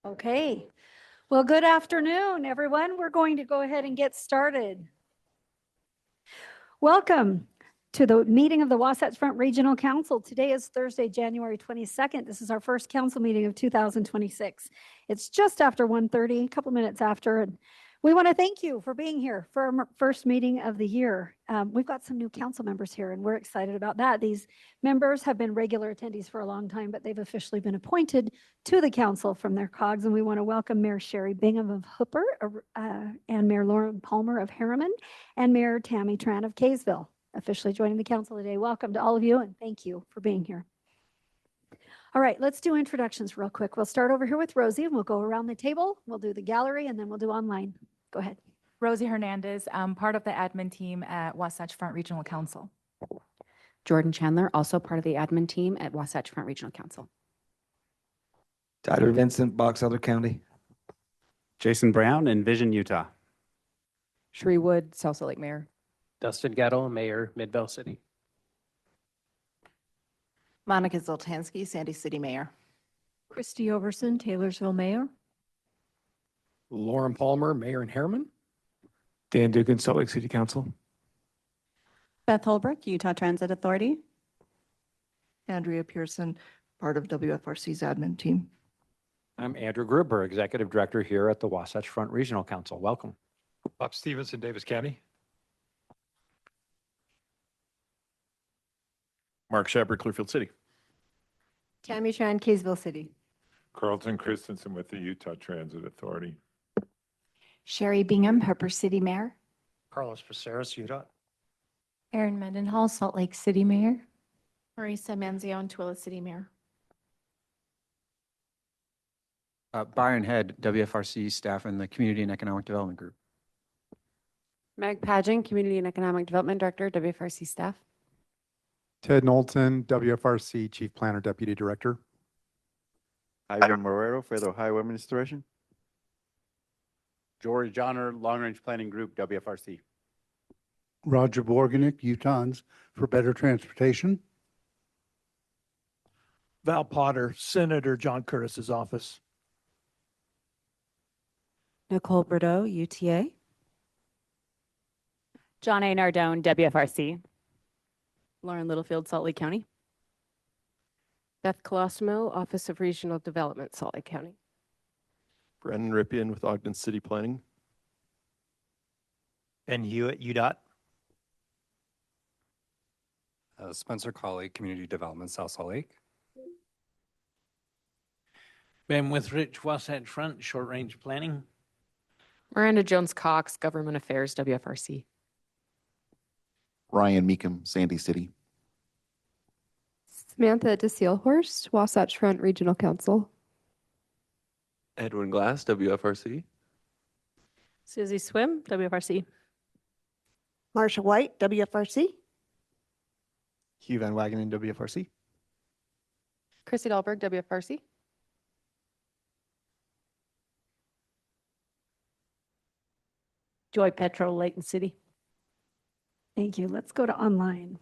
Okay. Well, good afternoon, everyone. We're going to go ahead and get started. Welcome to the meeting of the Wasatch Front Regional Council. Today is Thursday, January 22nd. This is our first council meeting of 2026. It's just after 1:30, a couple minutes after, and we want to thank you for being here for our first meeting of the year. We've got some new council members here, and we're excited about that. These members have been regular attendees for a long time, but they've officially been appointed to the council from their COGs, and we want to welcome Mayor Sherry Bingham of Hooper and Mayor Lauren Palmer of Harriman and Mayor Tammy Tran of Kaysville, officially joining the council today. Welcome to all of you, and thank you for being here. All right, let's do introductions real quick. We'll start over here with Rosie, and we'll go around the table. We'll do the gallery, and then we'll do online. Go ahead. Rosie Hernandez, part of the admin team at Wasatch Front Regional Council. Jordan Chandler, also part of the admin team at Wasatch Front Regional Council. Tyler Vincent, Box Elder County. Jason Brown, Envision Utah. Sheree Wood, South Salt Lake Mayor. Dustin Gettle, Mayor, Midvale City. Monica Zoltansky, Sandy City Mayor. Christy Overson, Taylorsville Mayor. Lauren Palmer, Mayor in Harriman. Dan Dugan, Salt Lake City Council. Beth Holbrook, Utah Transit Authority. Andrea Pearson, part of WFRC's admin team. I'm Andrew Gruber, Executive Director here at the Wasatch Front Regional Council. Welcome. Bob Stevens in Davis County. Mark Shepard, Clearfield City. Tammy Tran, Kaysville City. Carlton Christensen with the Utah Transit Authority. Sherry Bingham, Hooper City Mayor. Carlos Braceras, UDOT. Erin Mendenhall, Salt Lake City Mayor. Marisa Manzione, Tooele City Mayor. Byron Head, WFRC staff in the Community and Economic Development Group. Meg Pageant, Community and Economic Development Director, WFRC staff. Ted Knowlton, WFRC Chief Planner, Deputy Director. Ivan Marrero, Federal Highway Administration. George Johnner, Long Range Planning Group, WFRC. Roger Borganick, Utahns for Better Transportation. Val Potter, Senator John Curtis's office. Nicole Bordeaux, UTA. John A. Nardone, WFRC. Lauren Littlefield, Salt Lake County. Beth Colosimo, Office of Regional Development, Salt Lake County. Brandon Ripien with Ogden City Planning. Ben Hewitt, UDOT. Spencer Colley, Community Development, South Salt Lake. Ben Withrich, Wasatch Front, Short Range Planning. Miranda Jones-Cox, Government Affairs, WFRC. Ryan Meekum, Sandy City. Samantha DeSealhorst, Wasatch Front Regional Council. Edwin Glass, WFRC. Susie Swim, WFRC. Marsha White, WFRC. Hugh Van Wagenen, WFRC. Chrissy Dahlberg, WFRC. Joy Petro, Layton City. Thank you. Let's go to online.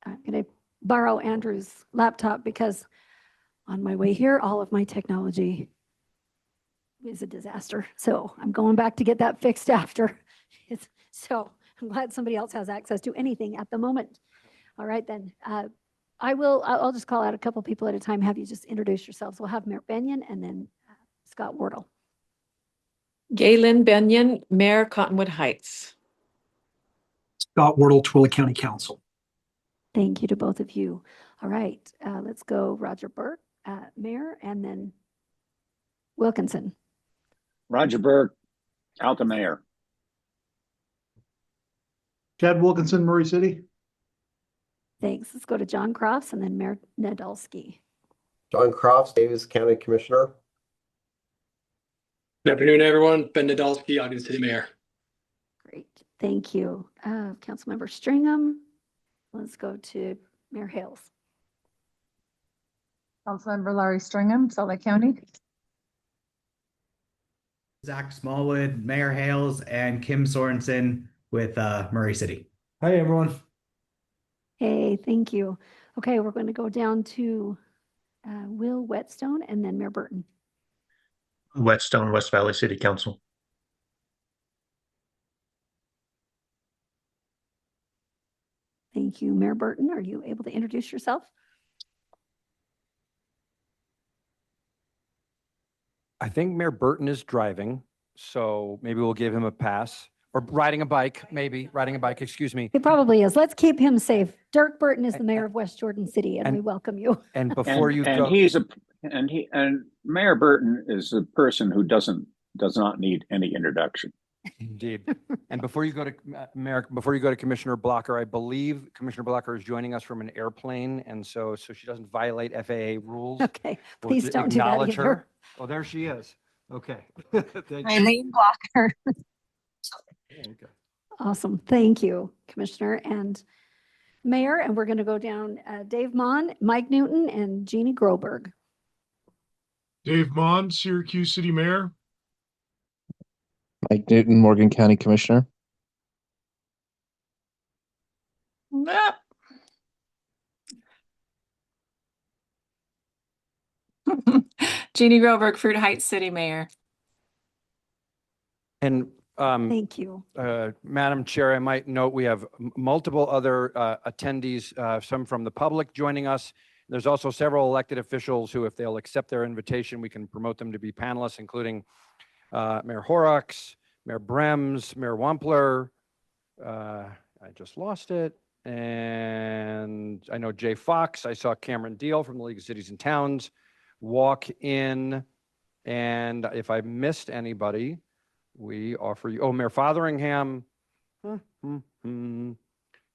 I'm going to borrow Andrew's laptop because on my way here, all of my technology is a disaster. So I'm going back to get that fixed after. So I'm glad somebody else has access to anything at the moment. All right, then. I'll just call out a couple people at a time, have you just introduce yourselves. We'll have Mayor Benyon and then Scott Wardle. Galen Benyon, Mayor Cottonwood Heights. Scott Wardle, Tooele County Council. Thank you to both of you. All right, let's go Roger Burke, Mayor, and then Wilkinson. Roger Burke, Alta Mayor. Chad Wilkinson, Murray City. Thanks. Let's go to John Crofts and then Mayor Nadolski. John Crofts, Davis County Commissioner. Good afternoon, everyone. Ben Nadolski, Ogden City Mayor. Great. Thank you. Councilmember Stringham. Let's go to Mayor Hales. Councilmember Laurie Stringham, Salt Lake County. Zach Smallwood, Mayor Hales, and Kim Sorensen with Murray City. Hi, everyone. Hey, thank you. Okay, we're going to go down to Will Whetstone, and then Mayor Burton. Whetstone, West Valley City Council. Thank you, Mayor Burton. Are you able to introduce yourself? I think Mayor Burton is driving, so maybe we'll give him a pass. Or riding a bike, maybe, riding a bike, excuse me. He probably is. Let's keep him safe. Dirk Burton is the mayor of West Jordan City, and we welcome you. And before you and go. and Mayor Burton is a person who does not need any introduction. Indeed. And before you go to Mayor, before you go to Commissioner Blocker, I believe Commissioner Blocker is joining us from an airplane, and so she doesn't violate FAA rules. Okay, We'll please don't do that acknowledge either. her. Oh, there she is. Okay. Thank you. Eileen Blocker. Okay. Awesome. Thank you, Commissioner and Mayor. And we're going to go down Dave Mon, Mike Newton, and Jeannie Groberg. Dave Mon, Syracuse City Mayor. Mike Newton, Morgan County Commissioner. Jeannie Groberg, Fruit Heights City Mayor. And thank you. Madam Chair, I might note we have multiple other attendees, some from the public joining us. There's also several elected officials who, if they'll accept their invitation, we can promote them to be panelists, including Mayor Horrocks, Mayor Brems, Mayor Wampler. I just lost it. And I know Jay Fox. I saw Cameron Deal from the League of Cities and Towns walk in. And if I missed anybody, we offer you, Mayor Fotheringham. And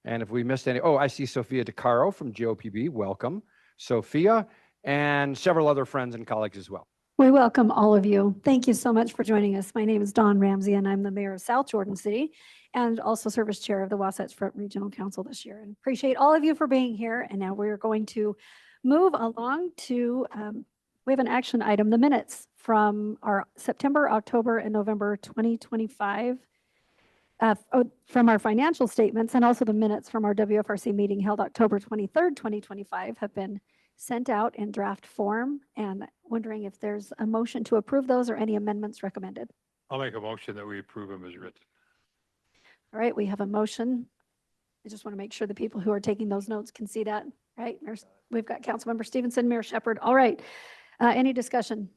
if we missed any, I see Sophia DeCaro from GOPB. Welcome, Sophia, and several other friends and colleagues as well. We welcome all of you. Thank you so much for joining us. My name is Dawn Ramsey, and I'm the mayor of South Jordan City and also serve as chair of the Wasatch Front Regional Council this year. And appreciate all of you for being here. And now we're going to move along to, we have an action item, the minutes from our September, October, and November 2025, from our financial statements, and also the minutes from our WFRC meeting held October 23rd, 2025 have been sent out in draft form, and wondering if there's a motion to approve those or any amendments recommended. I'll make a motion that we approve them as written. All right, we have a motion. I just want to make sure the people who are taking those notes can see that, right? We've got Councilmember Stevenson, Mayor Shepherd. All right, any discussion?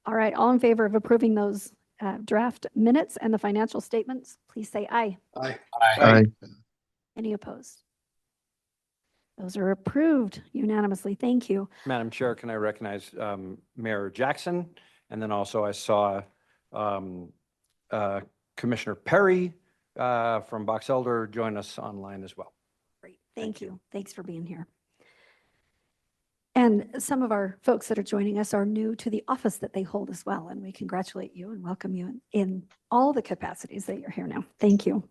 All right, all in favor of approving those draft minutes and the financial statements, please say aye. Aye. Aye. Any opposed? Those are approved unanimously. Thank you. Madam Chair, can I recognize Mayor Jackson? And then also I saw Commissioner Perry from Box Elder join us online as well. Great. Thank you. Thanks for being here. And some of our folks that are joining us are new to the office that they hold as well. And we congratulate you and welcome you in all the capacities that you're here now. Thank you.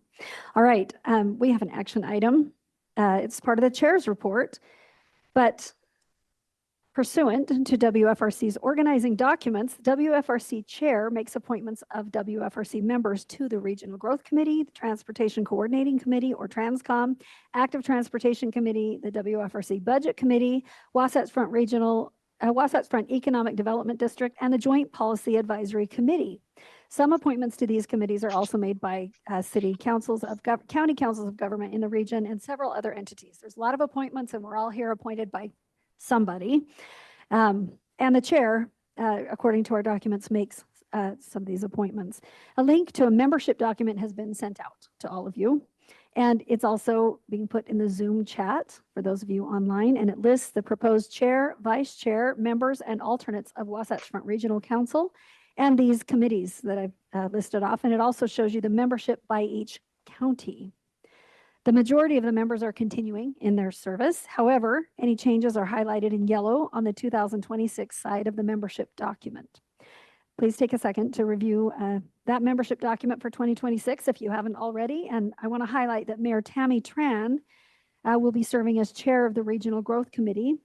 All right. We have an action item. It's part of the chair's report, but pursuant to WFRC's organizing documents, the WFRC chair makes appointments of WFRC members to the Regional Growth Committee, the Transportation Coordinating Committee, or TRANSCOM, Active Transportation Committee, the WFRC Budget Committee, Wasatch Front Economic Development District, and the Joint Policy Advisory Committee. Some appointments to these committees are also made by county councils of government in the region and several other entities. There's a lot of appointments, and we're all here appointed by somebody. And the chair, according to our documents, makes some of these appointments. A link to a membership document has been sent out to all of you. And it's also being put in the Zoom chat for those of you online. And it lists the proposed chair, vice chair, members, and alternates of Wasatch Front Regional Council and these committees that I've listed off. And it also shows you the membership by each county. The majority of the members are continuing in their service. However, any changes are highlighted in yellow on the 2026 side of the membership document. Please take a second to review that membership document for 2026 if you haven't already. And I want to highlight that Mayor Tammy Tran will be serving as chair of the Regional Growth Committee.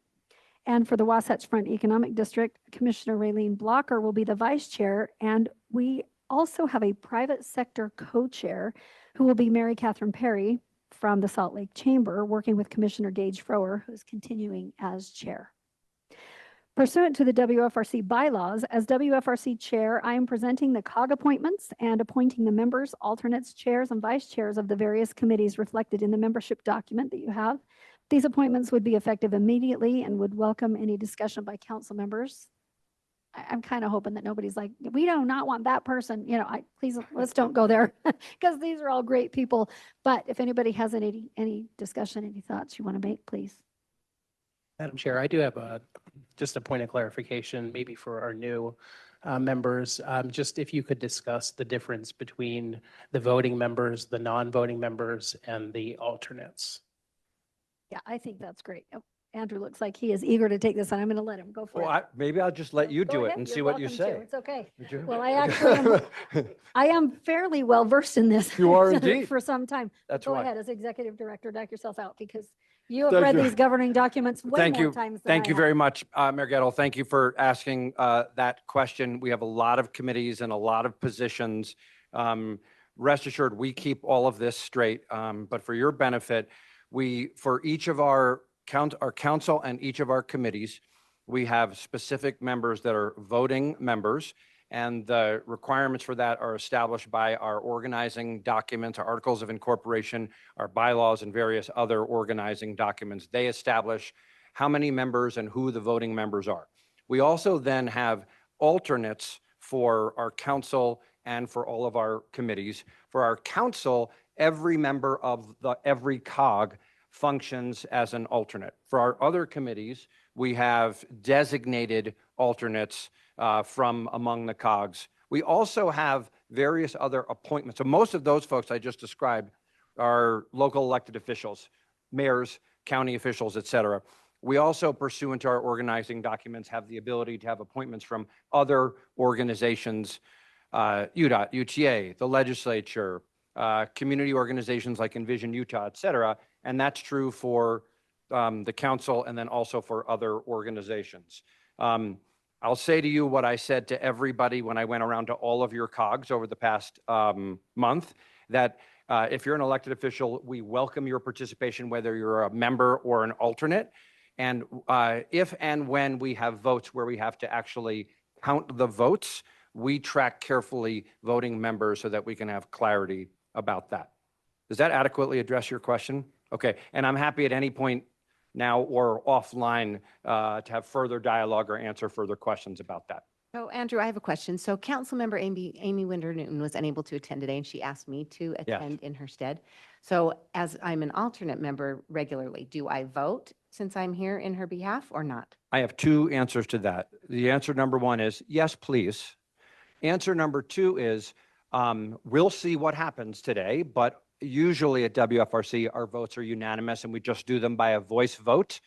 And for the Wasatch Front Economic District, Commissioner Raylene Blocker will be the vice chair. And we also have a private sector co-chair who will be Mary Catherine Perry from the Salt Lake Chamber, working with Commissioner Gage Frower, who's continuing as chair. Pursuant to the WFRC bylaws, as WFRC chair, I am presenting the COG appointments and appointing the members, alternates, chairs, and vice chairs of the various committees reflected in the membership document that you have. These appointments would be effective immediately and would welcome any discussion by council members. I'm kind of hoping that nobody's like, we do not want that person, please, let's don't go there because these are all great people. But if anybody has any discussion, any thoughts you want to make, please. Madam Chair, I do have just a point of clarification, maybe for our new members. Just if you could discuss the difference between the voting members, the non-voting members, and the alternates. Yeah, I think that's great. Oh, Andrew looks like he is eager to take this, and I'm going to let him go for it. Maybe I'll just let you Go do it ahead, and you're see what you welcome to. say. It's okay. Would you? Well, I actually I am fairly well versed in this. You are I've done it indeed. for some time. That's Go why. ahead, as executive director, knock yourself out because you have Thank read you. these governing documents way Thank more you. times than Thank I you have. very much, Mayor Gettle. Thank you for asking that question. We have a lot of committees and a lot of positions. Rest assured, we keep all of this straight. But for your benefit, for each of our council and each of our committees, we have specific members that are voting members, and the requirements for that are established by our organizing documents, our articles of incorporation, our bylaws, and various other organizing documents. They establish how many members and who the voting members are. We also then have alternates for our council and for all of our committees. For our council, every member of every COG functions as an alternate. For our other committees, we have designated alternates from among the COGs. We also have various other appointments. So most of those folks I just described are local elected officials, mayors, county officials, et cetera. We also, pursuant to our organizing documents, have the ability to have appointments from other organizations, UDOT, UTA, the legislature, community organizations like Envision Utah, et cetera. And that's true for the council and then also for other organizations. I'll say to you what I said to everybody when I went around to all of your COGs over the past month, that if you're an elected official, we welcome your participation, whether you're a member or an alternate. And if and when we have votes where we have to actually count the votes, we track carefully voting members so that we can have clarity about that. Does that adequately address your question? Okay, and I'm happy at any point now or offline to have further dialogue or answer further questions about that. So Andrew, I have a question. So Councilmember Amy Winder Newton was unable to attend today and she asked me to attend in her stead. So as I'm an alternate member regularly, do I vote since I'm here in her behalf or not? I have two answers to that. The answer number one is yes, please. Answer number two is we'll see what happens today, but usually at WFRC, our votes are unanimous and we just do them by a voice vote.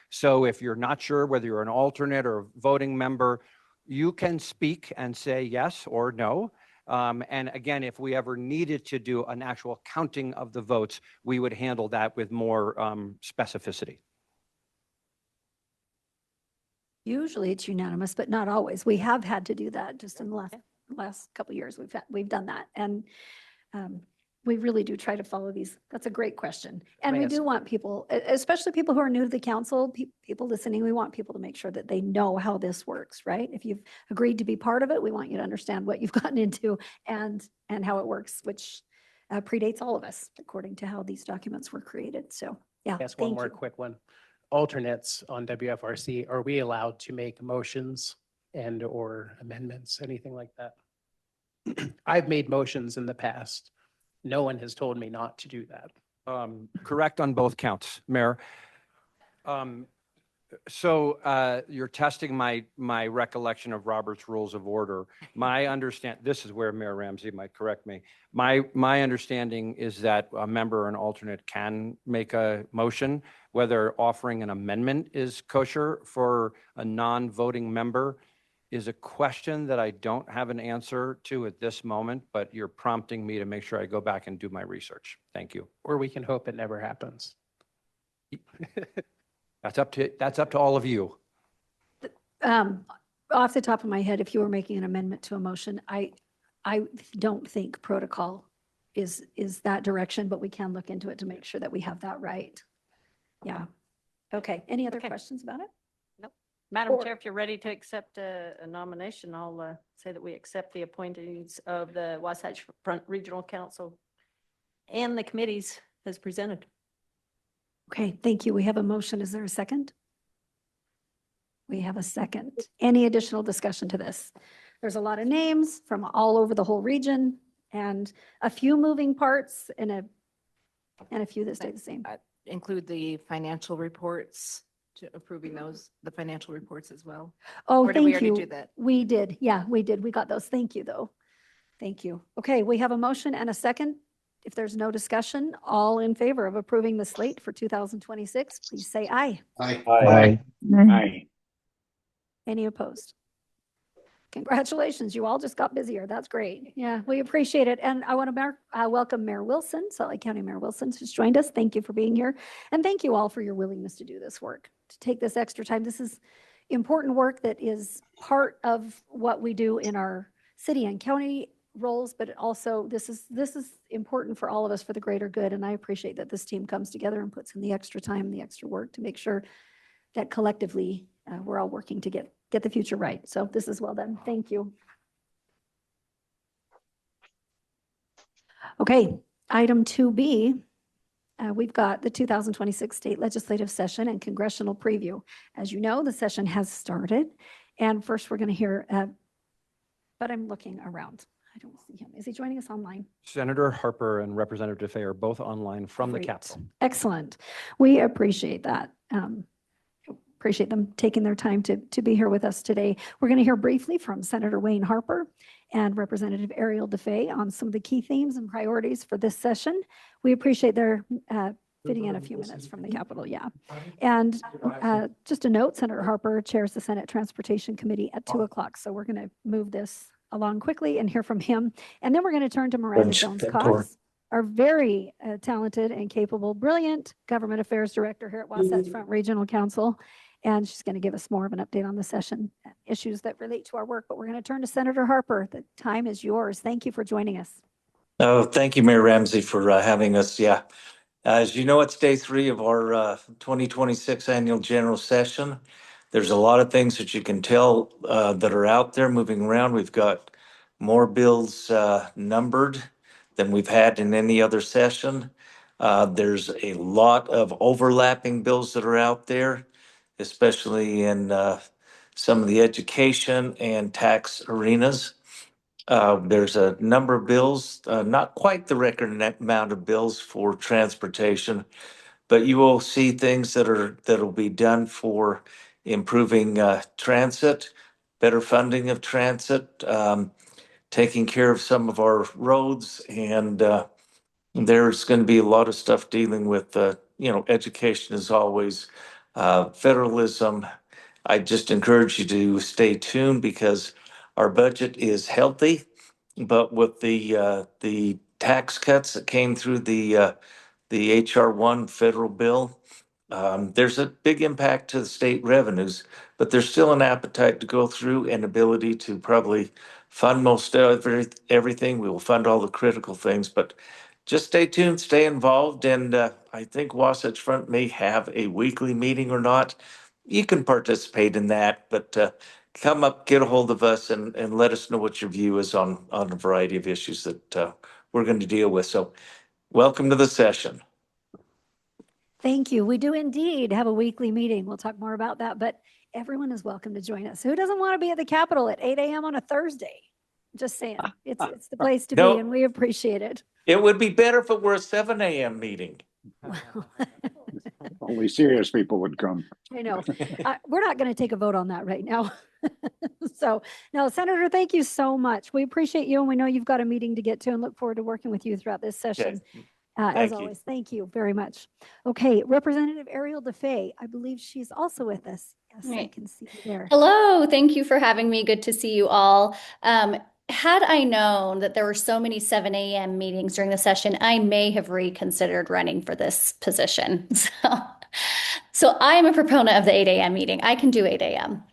So if you're not sure whether you're an alternate or a voting member, you can speak and say yes or no. And again, if we ever needed to do an actual counting of the votes, we would handle that with more specificity. Usually it's unanimous, but not always. We have had to do that just in the last couple of years. We've done that. And we really do try to follow these. That's a great question. And we do want people, especially people who are new to the council, people listening, we want people to make sure that they know how this works, right? If you've agreed to be part of it, we want you to understand what you've gotten into and how it works, which predates all of us according to how these documents were created. So yeah. Yes, one more quick one. Alternates on WFRC, are we allowed to make motions and or amendments, anything like that? I've made motions in the past. No one has told me not to do that. Correct on both counts, Mayor. So you're testing my recollection of Robert's Rules of Order. My understand, this is where Mayor Ramsey might correct me. My understanding is that a member or an alternate can make a motion. Whether offering an amendment is kosher for a non-voting member is a question that I don't have an answer to at this moment, but you're prompting me to make sure I go back and do my research. Thank you. Or we can hope it never happens. That's up to all of you. Off the top of my head, if you were making an amendment to a motion, I don't think protocol is that direction, but we can look into it to make sure that we have that right. Yeah. Okay. Any other questions about it? Nope. Madam Chair, if you're ready to accept a nomination, I'll say that we accept the appointees of the Wasatch Front Regional Council and the committees as presented. Okay, thank you. We have a motion. Is there a second? We have a second. Any additional discussion to this? There's a lot of names from all over the whole region and a few moving parts and a few that stay the same. Include the financial reports, to approving the financial reports as well. Oh, Or did we thank already you. do that? We did. Yeah, we did. We got those. Thank you, though. Thank you. Okay, we have a motion and a second. If there's no discussion, all in favor of approving the slate for 2026, please say aye. Aye. Aye. Any opposed? Congratulations, you all just got busier. That's great. Yeah, we appreciate it. And I want to welcome Mayor Wilson, Salt Lake County Mayor Wilson, who's joined us. Thank you for being here. And thank you all for your willingness to do this work, to take this extra time. This is important work that is part of what we do in our city and county roles, but also this is important for all of us for the greater good. And I appreciate that this team comes together and puts in the extra time, the extra work to make sure that collectively we're all working to get the future right. So this is well done. Thank you. Okay, item 2B, we've got the 2026 state legislative session and congressional preview. As you know, the session has started. And first we're going to hear, but I'm looking around. I don't see him. Is he joining us online? Senator Harper and Representative DeFay are both online from the Great. Capitol. Excellent. We appreciate that. Appreciate them taking their time to be here with us today. We're going to hear briefly from Senator Wayne Harper and Representative Ariel DeFay on some of the key themes and priorities for this session. We appreciate their fitting in a few minutes from the Capitol, yeah. And just a note, Senator Harper chairs the Senate Transportation Committee at 2 o'clock. So we're going to move this along quickly and hear from him. And then we're going to turn to Miranda Jones-Cox, our very talented and capable, brilliant government affairs director here at Wasatch Front Regional Council. And she's going to give us more of an update on the session, issues that relate to our work. But we're going to turn to Senator Harper. The time is yours. Thank you for joining us. Oh, thank you, Mayor Ramsey, for having us. Yeah. As you know, it's day 3 of our 2026 annual general session. There's a lot of things that you can tell that are out there moving around. We've got more bills numbered than we've had in any other session. There's a lot of overlapping bills that are out there, especially in some of the education and tax arenas. There's a number of bills, not quite the record amount of bills for transportation, but you will see things that'll be done for improving transit, better funding of transit, taking care of some of our roads, and there's going to be a lot of stuff dealing with, education as always, federalism. I just encourage you to stay tuned because our budget is healthy, but with the tax cuts that came through the HR1 federal bill, there's a big impact to the state revenues, but there's still an appetite to go through and ability to probably fund most everything. We will fund all the critical things, but just stay tuned, stay involved, and I think Wasatch Front may have a weekly meeting or not. You can participate in that, but come up, get a hold of us, and let us know what your view is on a variety of issues that we're going to deal with. So welcome to the session. Thank you. We do indeed have a weekly meeting. We'll talk more about that, but everyone is welcome to join us. Who doesn't want to be at the Capitol at 8 a.m. on a Thursday? Just saying, it's the place to be, and we appreciate it. It would be better if it were a 7 a.m. meeting. Only serious people would come. I know. We're not going to take a vote on that right now. So, no, Senator, thank you so much. We appreciate you, and we know you've got a meeting to get to and look forward to working with you throughout this session. As always, thank you very much. Okay, Representative Ariel DeFay, I believe she's also with us. Yes, I can see you there. Hello, thank you for having me. Good to see you all. Had I known that there were so many 7 a.m. meetings during the session, I may have reconsidered running for this position. So I am a proponent of the 8 a.m. meeting. I can do 8 a.m.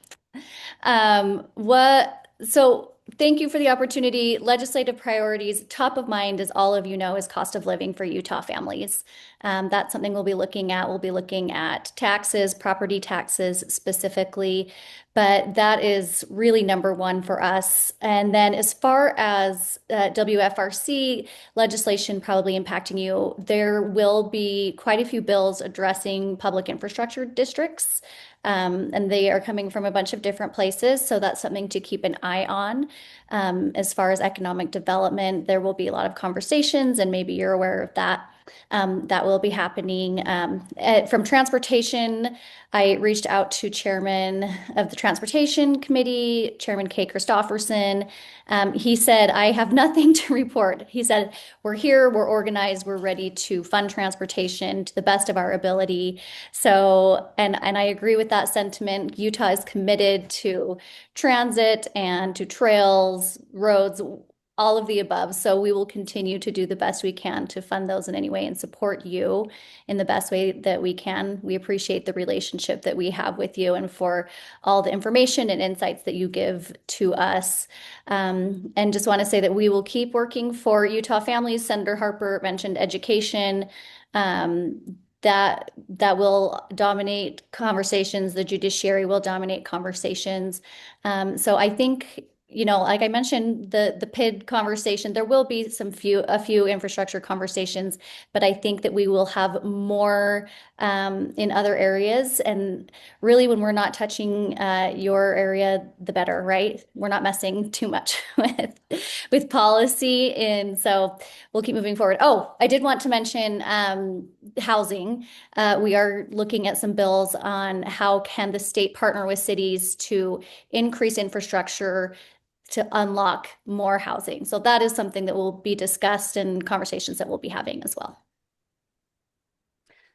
So thank you for the opportunity. Legislative priorities, top of mind, as all of you know, is cost of living for Utah families. That's something we'll be looking at. We'll be looking at taxes, property taxes specifically, but that is really number one for us. And then as far as WFRC legislation probably impacting you, there will be quite a few bills addressing public infrastructure districts. And they are coming from a bunch of different places. So that's something to keep an eye on. As far as economic development, there will be a lot of conversations, and maybe you're aware of that. That will be happening. From transportation, I reached out to Chairman of the Transportation Committee, Chairman Kay Christofferson. He said, I have nothing to report. He said, we're here, we're organized, we're ready to fund transportation to the best of our ability. So, and I agree with that sentiment. Utah is committed to transit and to trails, roads, all of the above. So we will continue to do the best we can to fund those in any way and support you in the best way that we can. We appreciate the relationship that we have with you and for all the information and insights that you give to us. And just want to say that we will keep working for Utah families. Senator Harper mentioned education. That will dominate conversations. The judiciary will dominate conversations. So I think, you know, like I mentioned, the PID conversation, there will be a few infrastructure conversations, but I think that we will have more in other areas. And really, when we're not touching your area, the better, right? We're not messing too much with policy, and so we'll keep moving forward. Oh, I did want to mention housing. We are looking at some bills on how can the state partner with cities to increase infrastructure to unlock more housing. So that is something that will be discussed and conversations that we'll be having as well.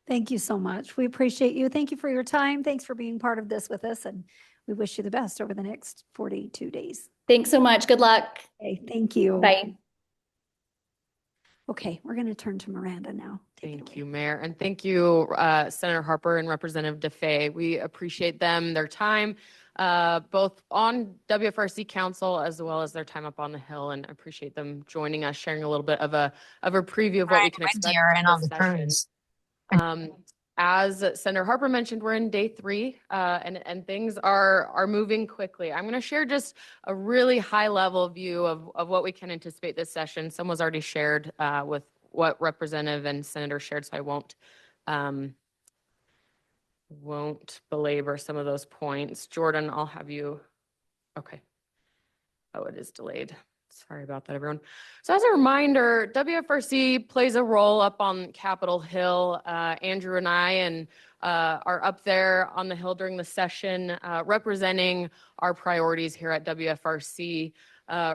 Thank you so much. We appreciate you. Thank you for your time. Thanks for being part of this with us, and we wish you the best over the next 42 days. Thanks so much. Good luck. Okay, thank you. Bye. Okay, we're going to turn to Miranda now. Thank you, Mayor. And thank you, Senator Harper and Representative DeFay. We appreciate them, their time, both on WFRC Council as well as their time up on the Hill, and appreciate them joining us, sharing a little bit of a preview of what we can expect this session. As Senator Harper mentioned, we're in day 3, and things are moving quickly. I'm going to share just a really high-level view of what we can anticipate this session. Some was already shared with what Representative and Senator shared, so I won't belabor some of those points. Jordan, I'll have you. Okay. Oh, it is delayed. Sorry about that, everyone. So as a reminder, WFRC plays a role up on Capitol Hill. Andrew and I are up there on the Hill during the session, representing our priorities here at WFRC.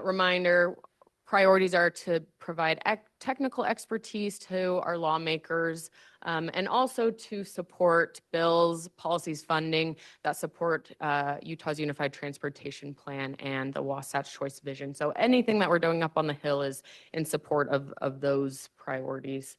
Reminder, priorities are to provide technical expertise to our lawmakers, and also to support bills, policies, funding that support Utah's Unified Transportation Plan and the Wasatch Choice Vision. So anything that we're doing up on the Hill is in support of those priorities.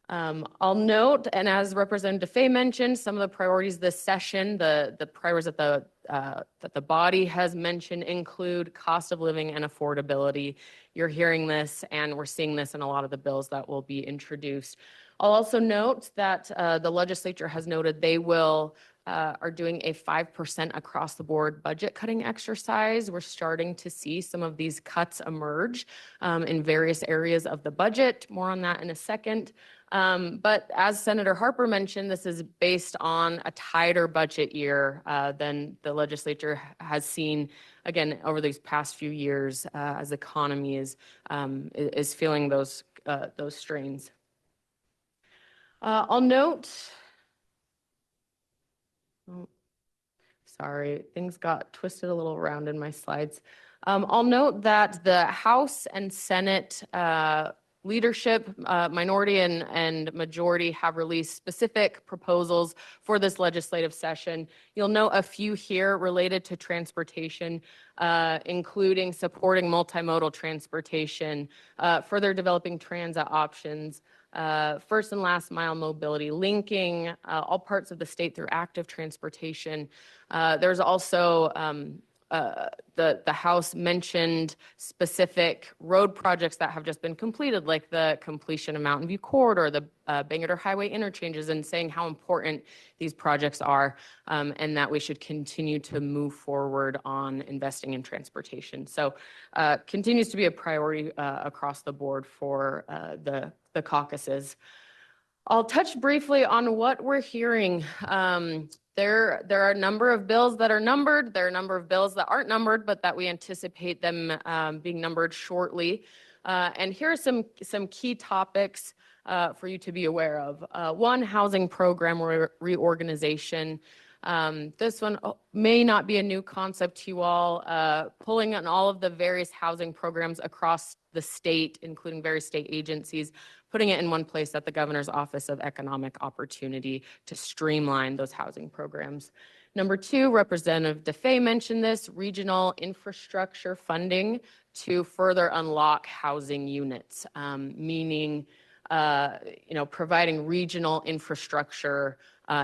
I'll note, and as Representative DeFay mentioned, some of the priorities this session, the priorities that the body has mentioned include cost of living and affordability. You're hearing this, and we're seeing this in a lot of the bills that will be introduced. I'll also note that the legislature has noted they are doing a 5% across the board budget cutting exercise. We're starting to see some of these cuts emerge in various areas of the budget. More on that in a second. But as Senator Harper mentioned, this is based on a tighter budget year than the legislature has seen, again, over these past few years as the economy is feeling those strains. I'll note, sorry, things got twisted a little around in my slides. I'll note that the House and Senate leadership, minority and majority, have released specific proposals for this legislative session. You'll note a few here related to transportation, including supporting multimodal transportation, further developing transit options, first and last mile mobility, linking all parts of the state through active transportation. There's also the House mentioned specific road projects that have just been completed, like the completion of Mountain View Corridor, the Bangerter Highway interchanges, and saying how important these projects are, and that we should continue to move forward on investing in transportation. So continues to be a priority across the board for the caucuses. I'll touch briefly on what we're hearing. There are a number of bills that are numbered. There are a number of bills that aren't numbered, but that we anticipate them being numbered shortly. And here are some key topics for you to be aware of. One, housing program reorganization. This one may not be a new concept to you all. Pulling on all of the various housing programs across the state, including various state agencies, putting it in one place at the Governor's Office of Economic Opportunity to streamline those housing programs. Number two, Representative DeFay mentioned this, regional infrastructure funding to further unlock housing units, meaning providing regional infrastructure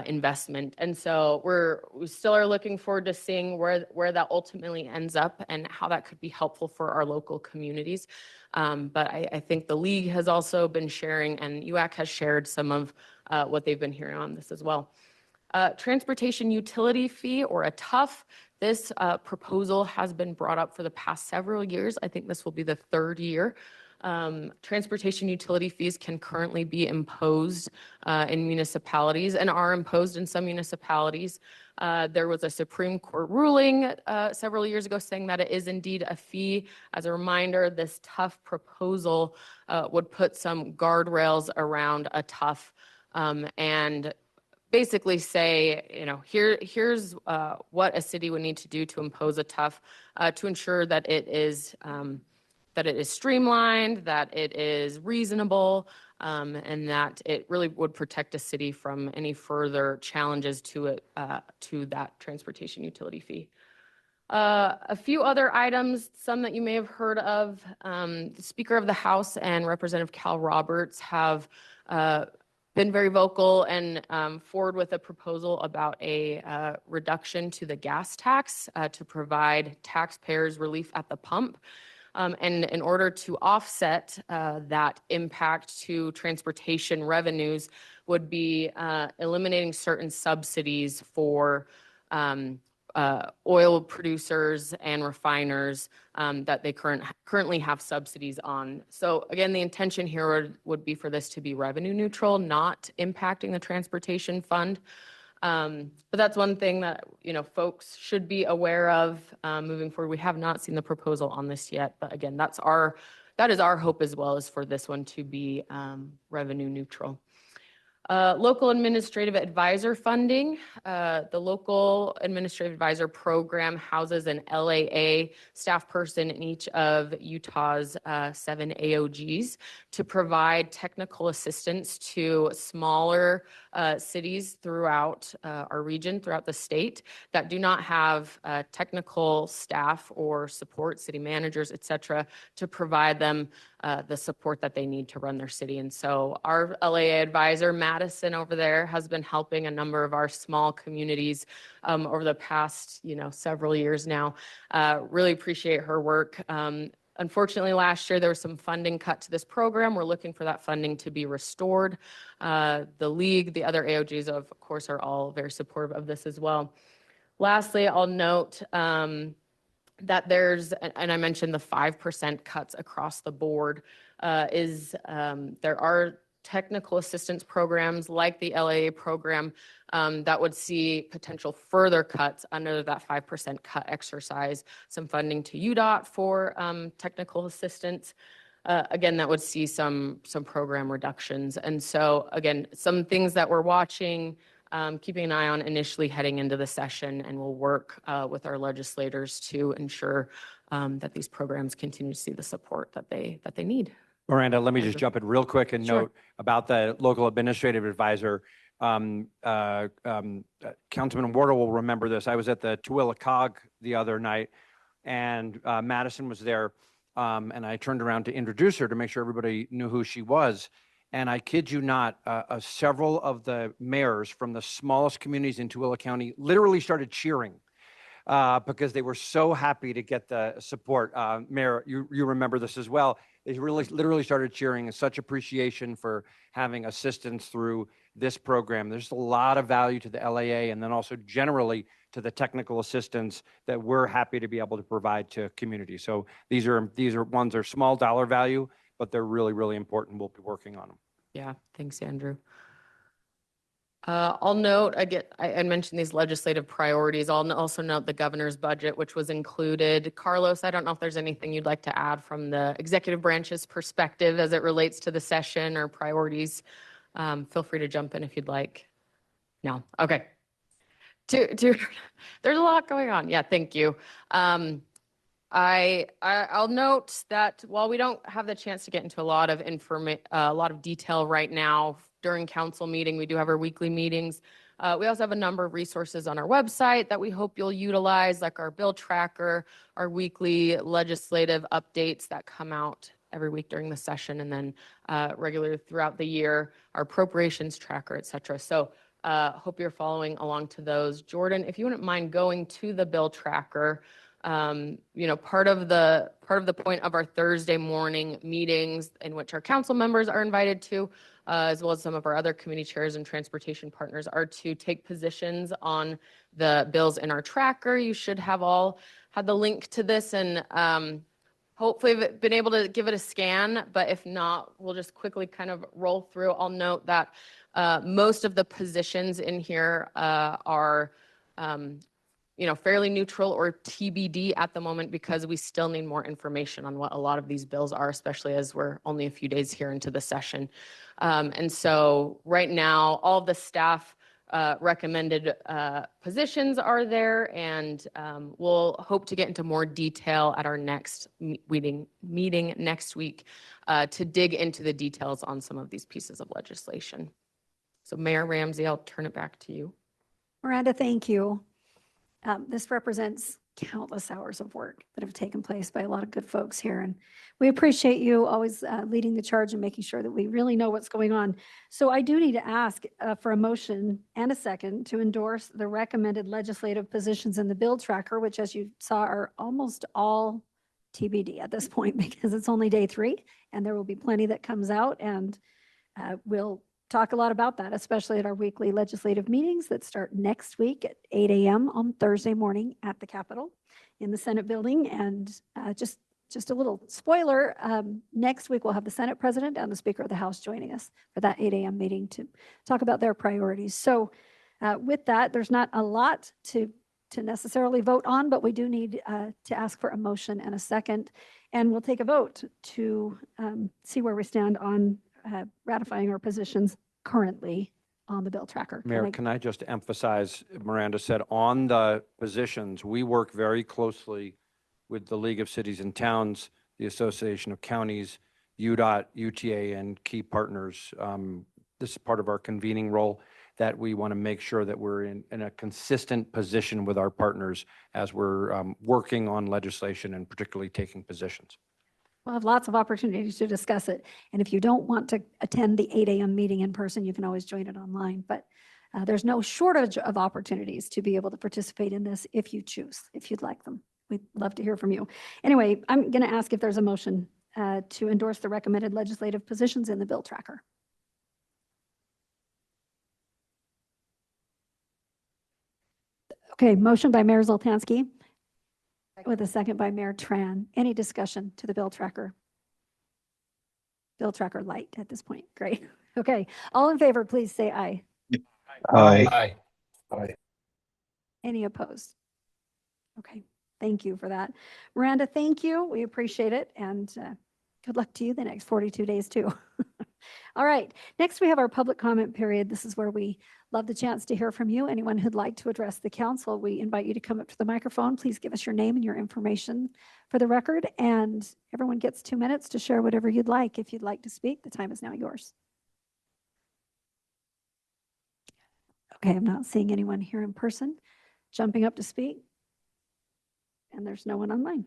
investment. And so we still are looking forward to seeing where that ultimately ends up and how that could be helpful for our local communities. But I think the League has also been sharing, and UAC has shared some of what they've been hearing on this as well. Transportation utility fee, or a TUF. This proposal has been brought up for the past several years. I think this will be the third year. Transportation utility fees can currently be imposed in municipalities and are imposed in some municipalities. There was a Supreme Court ruling several years ago saying that it is indeed a fee. As a reminder, this TUF proposal would put some guardrails around a TUF and basically say, here's what a city would need to do to impose a TUF to ensure that it is streamlined, that it is reasonable, and that it really would protect a city from any further challenges to that transportation utility fee. A few other items, some that you may have heard of. The Speaker of the House and Representative Cal Roberts have been very vocal and forward with a proposal about a reduction to the gas tax to provide taxpayers relief at the pump. And in order to offset that impact to transportation revenues would be eliminating certain subsidies for oil producers and refiners that they currently have subsidies on. So again, the intention here would be for this to be revenue neutral, not impacting the transportation fund. But that's one thing that, folks should be aware of moving forward. We have not seen the proposal on this yet, but again, that is our hope as well, is for this one to be revenue neutral. Local administrative advisor funding. The local administrative advisor program houses an LAA staff person in each of Utah's 7 AOGs to provide technical assistance to smaller cities throughout our region, throughout the state, that do not have technical staff or support, city managers, et cetera, to provide them the support that they need to run their city. And so our LAA advisor, Madison, over there, has been helping a number of our small communities over the past, several years now. Really appreciate her work. Unfortunately, last year there was some funding cut to this program. We're looking for that funding to be restored. The League, the other AOGs, of course, are all very supportive of this as well. Lastly, I'll note that there's, and I mentioned the 5% cuts across the board, there are technical assistance programs like the LAA program that would see potential further cuts under that 5% cut exercise. Some funding to UDOT for technical assistance. Again, that would see some program reductions. And so again, some things that we're watching, keeping an eye on initially heading into the session, and we'll work with our legislators to ensure that these programs continue to see the support that they need. Miranda, let me just jump in real quick and note about the local administrative advisor. Councilman Wardle will remember this. I was at the Tooele COG the other night, and Madison was there, and I turned around to introduce her to make sure everybody knew who she was. And I kid you not, several of the mayors from the smallest communities in Tooele County literally started cheering because they were so happy to get the support. Mayor, you remember this as well. They really literally started cheering and such appreciation for having assistance through this program. There's a lot of value to the LAA and then also generally to the technical assistance that we're happy to be able to provide to communities. So these are ones are small dollar value, but they're really, really important. We'll be working on them. Yeah, thanks, Andrew. I'll note, I mentioned these legislative priorities. I'll also note the governor's budget, which was included. Carlos, I don't know if there's anything you'd like to add from the executive branch's perspective as it relates to the session or priorities. Feel free to jump in if you'd like. No, okay. There's a lot going on. Yeah, thank you. I'll note that while we don't have the chance to get into a lot of detail right now during council meeting, we do have our weekly meetings. We also have a number of resources on our website that we hope you'll utilize, like our bill tracker, our weekly legislative updates that come out every week during the session, and then regularly throughout the year, our appropriations tracker, et cetera. So hope you're following along to those. Jordan, if you wouldn't mind going to the bill tracker, part of the point of our Thursday morning meetings in which our council members are invited to, as well as some of our other committee chairs and transportation partners, are to take positions on the bills in our tracker. You should have all had the link to this and hopefully been able to give it a scan, but if not, we'll just quickly kind of roll through. I'll note that most of the positions in here are fairly neutral or TBD at the moment because we still need more information on what a lot of these bills are, especially as we're only a few days here into the session. And so right now, all of the staff recommended positions are there, and we'll hope to get into more detail at our next meeting next week to dig into the details on some of these pieces of legislation. So Mayor Ramsey, I'll turn it back to you. Miranda, thank you. This represents countless hours of work that have taken place by a lot of good folks here. And we appreciate you always leading the charge and making sure that we really know what's going on. So I do need to ask for a motion and a second to endorse the recommended legislative positions in the bill tracker, which, as you saw, are almost all TBD at this point because it's only day 3 and there will be plenty that comes out, and we'll talk a lot about that, especially at our weekly legislative meetings that start next week at 8 a.m. on Thursday morning at the Capitol in the Senate building. And just a little spoiler, next week we'll have the Senate President and the Speaker of the House joining us for that 8 a.m. meeting to talk about their priorities. So with that, there's not a lot to necessarily vote on, but we do need to ask for a motion and a second, and we'll take a vote to see where we stand on ratifying our positions currently on the bill tracker. Mayor, can I just emphasize, Miranda said, on the positions, we work very closely with the League of Cities and Towns, the Association of Counties, UDOT, UTA, and key partners. This is part of our convening role, that we want to make sure that we're in a consistent position with our partners as we're working on legislation and particularly taking positions. We'll have lots of opportunities to discuss it. And if you don't want to attend the 8 a.m. meeting in person, you can always join it online. But there's no shortage of opportunities to be able to participate in this if you choose, if you'd like them. We'd love to hear from you. Anyway, I'm going to ask if there's a motion to endorse the recommended legislative positions in the bill tracker. Okay, motion by Mayor Zoltansky with a second by Mayor Tran. Any discussion to the bill tracker? Bill tracker light at this point. Great. Okay. All in favor, please say aye. Aye. Aye. Aye. Any opposed? Okay. Thank you for that. Miranda, thank you. We appreciate it. And good luck to you the next 42 days too. All right. Next, we have our public comment period. This is where we love the chance to hear from you. Anyone who'd like to address the council, we invite you to come up to the microphone. Please give us your name and your information for the record. And everyone gets 2 minutes to share whatever you'd like. If you'd like to speak, the time is now yours. Okay, I'm not seeing anyone here in person jumping up to speak. And there's no one online.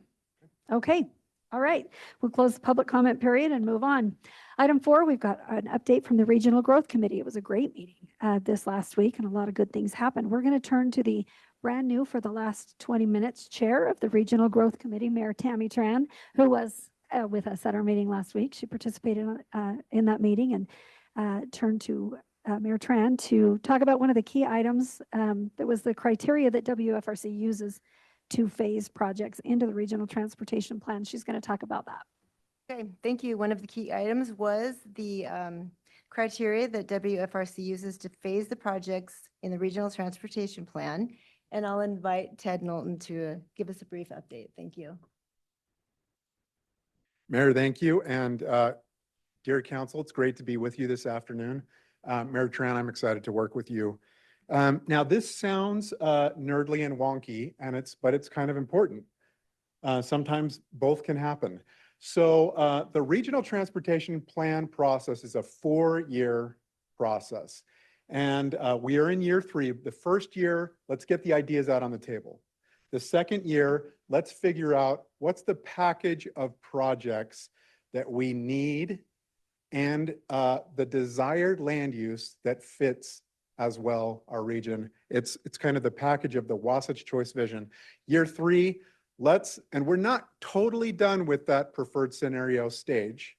Okay. All right, we'll close the public comment period and move on. Item 4, we've got an update from the Regional Growth Committee. It was a great meeting this last week and a lot of good things happened. We're going to turn to the brand new for the last 20 minutes, Chair of the Regional Growth Committee, Mayor Tammy Tran, who was with us at our meeting last week. She participated in that meeting and turned to Mayor Tran to talk about one of the key items that was the criteria that WFRC uses to phase projects into the regional transportation plan. She's going to talk about that. Okay, thank you. One of the key items was the criteria that WFRC uses to phase the projects in the regional transportation plan. And I'll invite Ted Knowlton to give us a brief update. Thank you. Mayor, thank you. And dear council, it's great to be with you this afternoon. Mayor Tran, I'm excited to work with you. Now, this sounds nerdly and wonky, but it's kind of important. Sometimes both can happen. So the regional transportation plan process is a 4-year process. And we are in year 3. The first year, let's get the ideas out on the table. The second year, let's figure out what's the package of projects that we need and the desired land use that fits as well our region. It's kind of the package of the Wasatch Choice Vision. Year 3, and we're not totally done with that preferred scenario stage.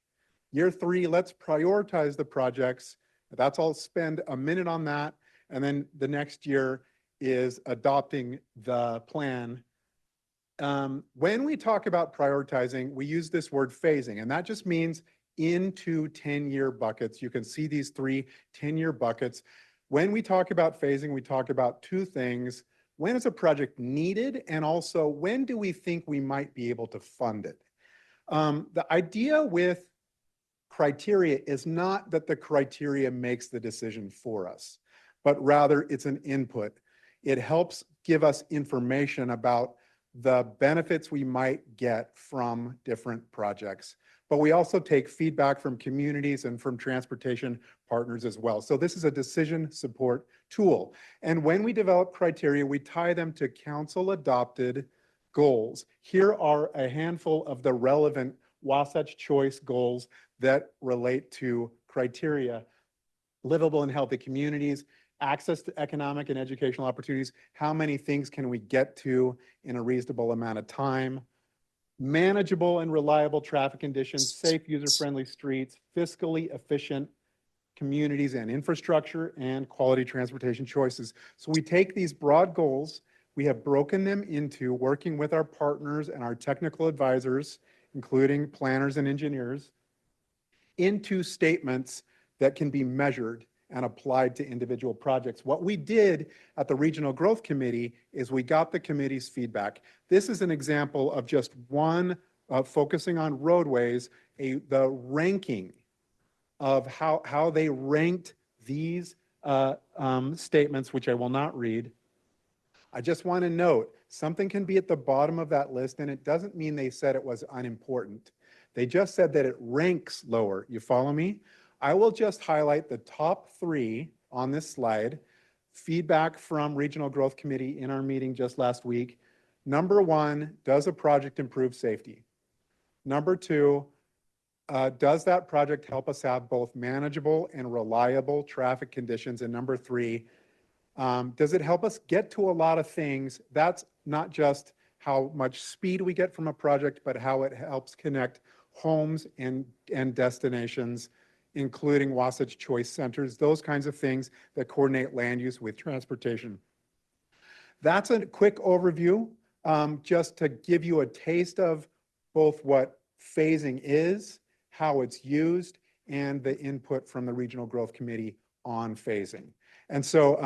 Year 3, let's prioritize the projects. I'll spend a minute on that. And then the next year is adopting the plan. When we talk about prioritizing, we use this word phasing, and that just means into 10-year buckets. You can see these 3 10-year buckets. When we talk about phasing, we talk about 2 things. When is a project needed? And also, when do we think we might be able to fund it? The idea with criteria is not that the criteria makes the decision for us, but rather it's an input. It helps give us information about the benefits we might get from different projects. But we also take feedback from communities and from transportation partners as well. So this is a decision support tool. And when we develop criteria, we tie them to council-adopted goals. Here are a handful of the relevant Wasatch Choice goals that relate to criteria: livable and healthy communities, access to economic and educational opportunities, how many things can we get to in a reasonable amount of time, manageable and reliable traffic conditions, safe, user-friendly streets, fiscally efficient communities and infrastructure, and quality transportation choices. So we take these broad goals, we have broken them into, working with our partners and our technical advisors, including planners and engineers, into statements that can be measured and applied to individual projects. What we did at the Regional Growth Committee is we got the committee's feedback. This is an example of just one, focusing on roadways, the ranking of how they ranked these statements, which I will not read. I just want to note, something can be at the bottom of that list, and it doesn't mean they said it was unimportant. They just said that it ranks lower. You follow me? I will just highlight the top 3 on this slide. Feedback from Regional Growth Committee in our meeting just last week. Number 1, does a project improve safety? Number 2, does that project help us have both manageable and reliable traffic conditions? And number 3, does it help us get to a lot of things? That's not just how much speed we get from a project, but how it helps connect homes and destinations, including Wasatch Choice Centers, those kinds of things that coordinate land use with transportation. That's a quick overview, just to give you a taste of both what phasing is, how it's used, and the input from the Regional Growth Committee on phasing. And so,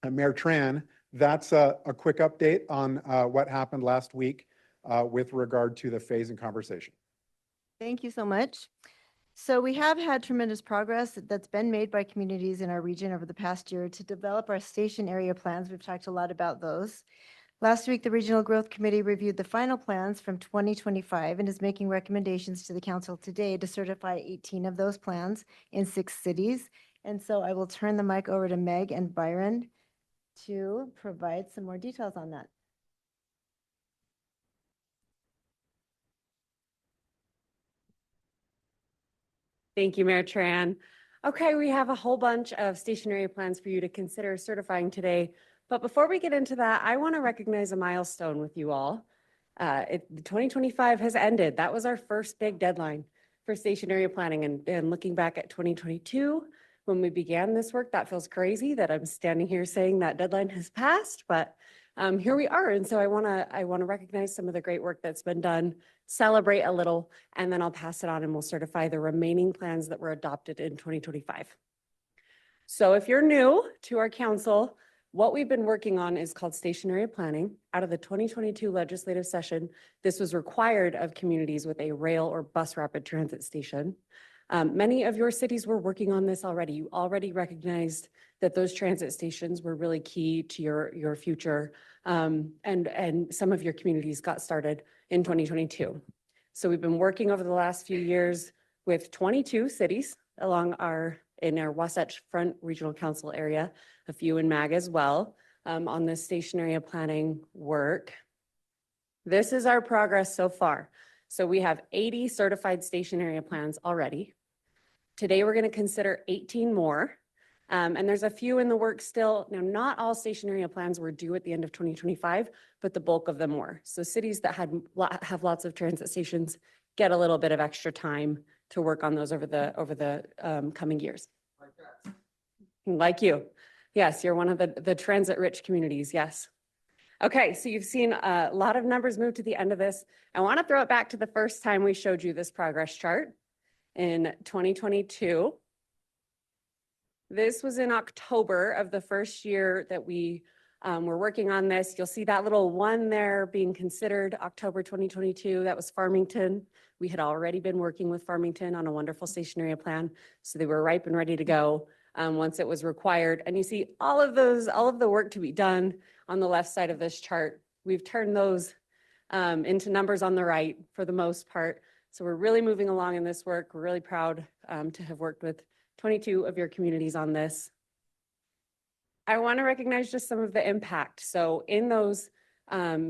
Mayor Tran, that's a quick update on what happened last week with regard to the phasing conversation. Thank you so much. So we have had tremendous progress that's been made by communities in our region over the past year to develop our station area plans. We've talked a lot about those. Last week, the Regional Growth Committee reviewed the final plans from 2025 and is making recommendations to the council today to certify 18 of those plans in 6 cities. And so I will turn the mic over to Meg and Byron to provide some more details on that. Thank you, Mayor Tran. Okay, we have a whole bunch of station area plans for you to consider certifying today. But before we get into that, I want to recognize a milestone with you all. 2025 has ended. That was our first big deadline for station area planning. And looking back at 2022, when we began this work, that feels crazy that I'm standing here saying that deadline has passed, but here we are. And so I want to recognize some of the great work that's been done, celebrate a little, and then I'll pass it on and we'll certify the remaining plans that were adopted in 2025. So if you're new to our council, what we've been working on is called station area planning. Out of the 2022 legislative session, this was required of communities with a rail or bus rapid transit station. Many of your cities were working on this already. You already recognized that those transit stations were really key to your future. And some of your communities got started in 2022. So we've been working over the last few years with 22 cities in our Wasatch Front Regional Council area, a few in MAG as well, on this station area planning work. This is our progress so far. So we have 80 certified station area plans already. Today, we're going to consider 18 more. And there's a few in the works still. Now, not all station area plans were due at the end of 2025, but the bulk of them were. So cities that have lots of transit stations get a little bit of extra time to work on those over the coming years. Like you. Yes, you're one of the transit-rich communities, yes. Okay, so you've seen a lot of numbers move to the end of this. I want to throw it back to the first time we showed you this progress chart in 2022. This was in October of the first year that we were working on this. You'll see that little one there being considered October 2022. That was Farmington. We had already been working with Farmington on a wonderful station area plan, so they were ripe and ready to go once it was required. And you see all of the work to be done on the left side of this chart. We've turned those into numbers on the right for the most part. So we're really moving along in this work. We're really proud to have worked with 22 of your communities on this. I want to recognize just some of the impact. So in those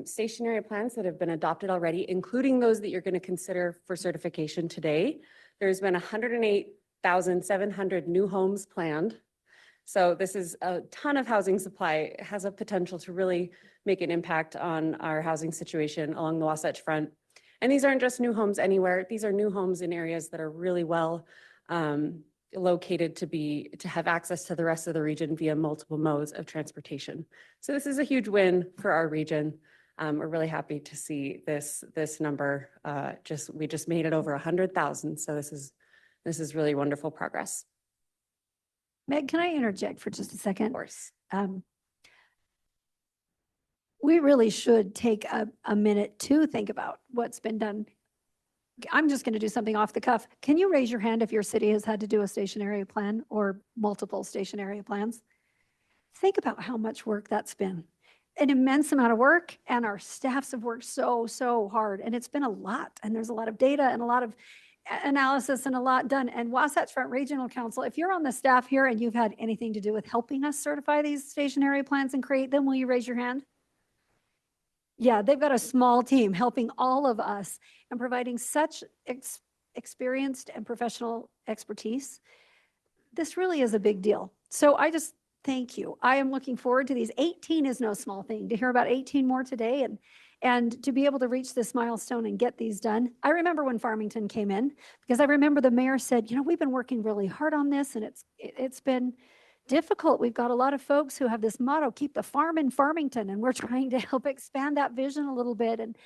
station area plans that have been adopted already, including those that you're going to consider for certification today, there's been 108,700 new homes planned. So this is a ton of housing supply. It has a potential to really make an impact on our housing situation along the Wasatch Front. And these aren't just new homes anywhere. These are new homes in areas that are really well located to have access to the rest of the region via multiple modes of transportation. So this is a huge win for our region. We're really happy to see this number. We just made it over 100,000. So this is really wonderful progress. Meg, can I interject for just a second? Of course. We really should take a minute to think about what's been done. I'm just going to do something off the cuff. Can you raise your hand if your city has had to do a station area plan or multiple station area plans? Think about how much work that's been. An immense amount of work, and our staffs have worked so hard, and it's been a lot, and there's a lot of data and a lot of analysis and a lot done. And Wasatch Front Regional Council, if you're on the staff here and you've had anything to do with helping us certify these station area plans and create them, will you raise your hand? Yeah, they've got a small team helping all of us and providing such experienced and professional expertise. This really is a big deal. So I just thank you. I am looking forward to these. 18 is no small thing. To hear about 18 more today and to be able to reach this milestone and get these done. I remember when Farmington came in, because I remember the mayor said, we've been working really hard on this, and it's been difficult. We've got a lot of folks who have this motto, keep the farm in Farmington, and we're trying to help expand that vision a little bit and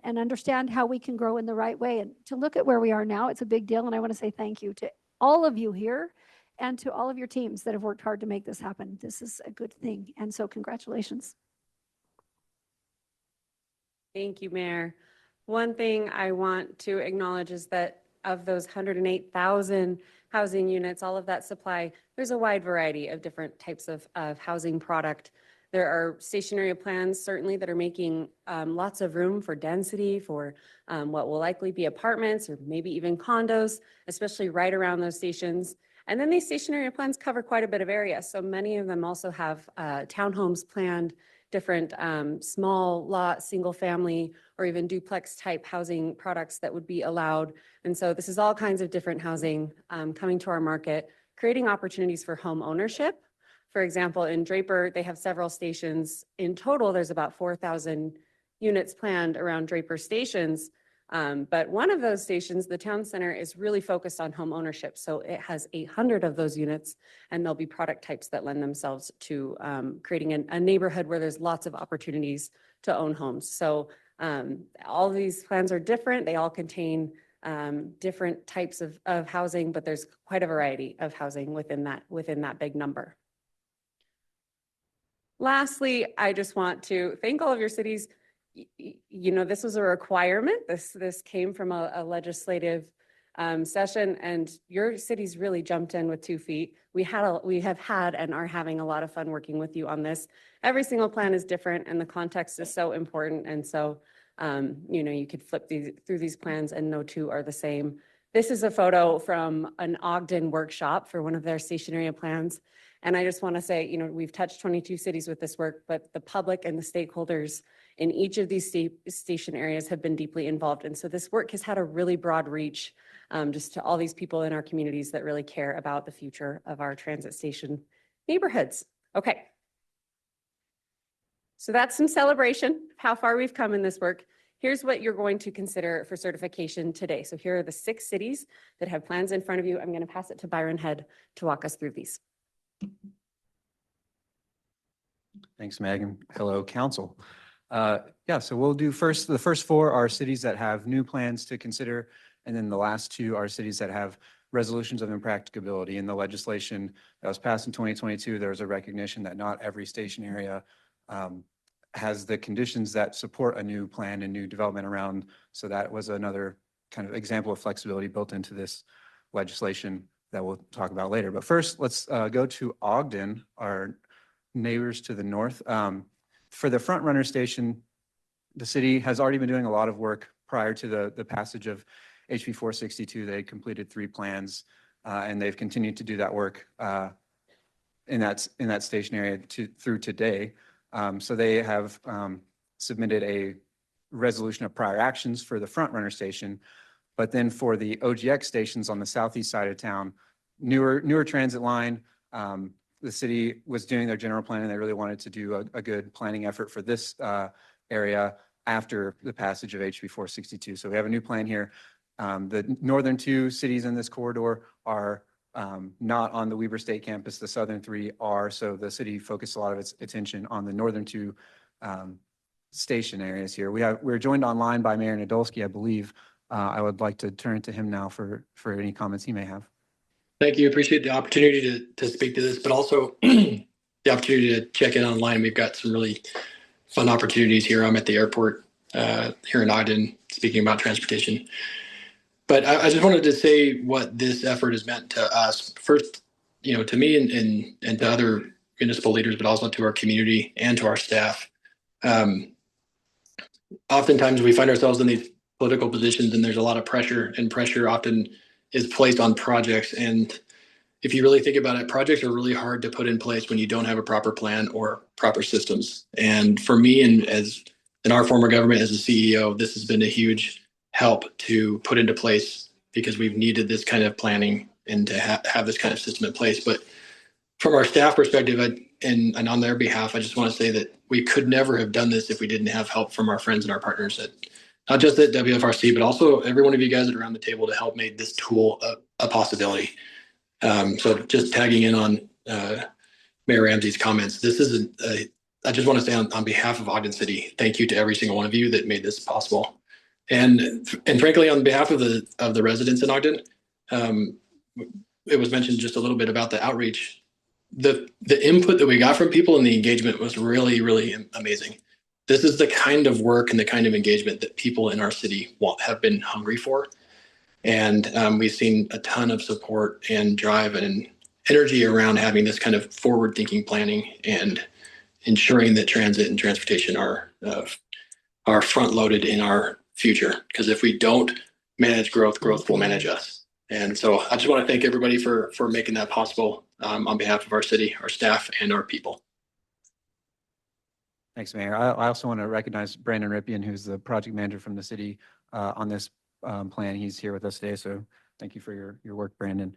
understand how we can grow in the right way. And to look at where we are now, it's a big deal. And I want to say thank you to all of you here and to all of your teams that have worked hard to make this happen. This is a good thing. And so congratulations. Thank you, Mayor. One thing I want to acknowledge is that of those 108,000 housing units, all of that supply, there's a wide variety of different types of housing product. There are station area plans, certainly, that are making lots of room for density, for what will likely be apartments or maybe even condos, especially right around those stations. And then these station area plans cover quite a bit of area. So many of them also have townhomes planned, different small lot, single family, or even duplex type housing products that would be allowed. And so this is all kinds of different housing coming to our market, creating opportunities for home ownership For example, in Draper, they have several stations. In total, there's about 4,000 units planned around Draper stations. But one of those stations, the town center, is really focused on home ownership. So it has 800 of those units, and there'll be product types that lend themselves to creating a neighborhood where there's lots of opportunities to own homes. So all of these plans are different. They all contain different types of housing, but there's quite a variety of housing within that big number. Lastly, I just want to thank all of your cities. You know, this was a requirement. This came from a legislative session, and your cities really jumped in with 2 feet. We have had and are having a lot of fun working with you on this. Every single plan is different, and the context is so important. And so, you know, you could flip through these plans, and no two are the same. This is a photo from an Ogden workshop for one of their station area plans. And I just want to say, you know, we've touched 22 cities with this work, but the public and the stakeholders in each of these station areas have been deeply involved. And so this work has had a really broad reach just to all these people in our communities that really care about the future of our transit station neighborhoods. Okay. So that's some celebration of how far we've come in this work. Here's what you're going to consider for certification today. So here are the 6 cities that have plans in front of you. I'm going to pass it to Byron Head to walk us through these. Thanks, Megan. Hello, Council. Yeah, so we'll do the first 4 are cities that have new plans to consider, and then the last 2 are cities that have resolutions of impracticability. In the legislation that was passed in 2022, there was a recognition that not every station area has the conditions that support a new plan and new development around. So that was another kind of example of flexibility built into this legislation that we'll talk about later. But first, let's go to Ogden, our neighbors to the north. For the front runner station, the city has already been doing a lot of work prior to the passage of HB 462. They completed 3 plans, and they've continued to do that work in that station area through today. So they have submitted a resolution of prior actions for the front runner station, but then for the OGX stations on the southeast side of town, newer transit line, the city was doing their general plan, and they really wanted to do a good planning effort for this area after the passage of HB 462. So we have a new plan here. The northern 2 cities in this corridor are not on the Weber State campus. The southern 3 are. So the city focused a lot of its attention on the northern 2 station areas here. We're joined online by Mayor Nadolski, I believe. I would like to turn to him now for any comments he may have. Thank you. Appreciate the opportunity to speak to this, but also the opportunity to check in online. We've got some really fun opportunities here. I'm at the airport here in Ogden speaking about transportation. But I just wanted to say what this effort has meant to us. First, you know, to me and to other municipal leaders, but also to our community and to our staff. Oftentimes we find ourselves in these political positions, and there's a lot of pressure, and pressure often is placed on projects. And if you really think about it, projects are really hard to put in place when you don't have a proper plan or proper systems. And for me, and as in our former government as a CEO, this has been a huge help to put into place, because we've needed this kind of planning and to have this kind of system in place. But from our staff perspective, and on their behalf, I just want to say that we could never have done this if we didn't have help from our friends and our partners at not just at WFRC, but also every one of you guys that are around the table to help make this tool a possibility. So just tagging in on Mayor Ramsey's comments, this is I just want to say on behalf of Ogden City, thank you to every single one of you that made this possible. And frankly, on behalf of the residents in Ogden, it was mentioned just a little bit about the outreach. The input that we got from people and the engagement was really, really amazing. This is the kind of work and the kind of engagement that people in our city have been hungry for. And we've seen a ton of support and drive and energy around having this kind of forward-thinking planning and ensuring that transit and transportation are front-loaded in our future. Because if we don't manage growth, growth will manage us. And so I just want to thank everybody for making that possible on behalf of our city, our staff, and our people. Thanks, Mayor. I also want to recognize Brandon Rippian, who's the project manager from the city on this plan. He's here with us today, so thank you for your work, Brandon.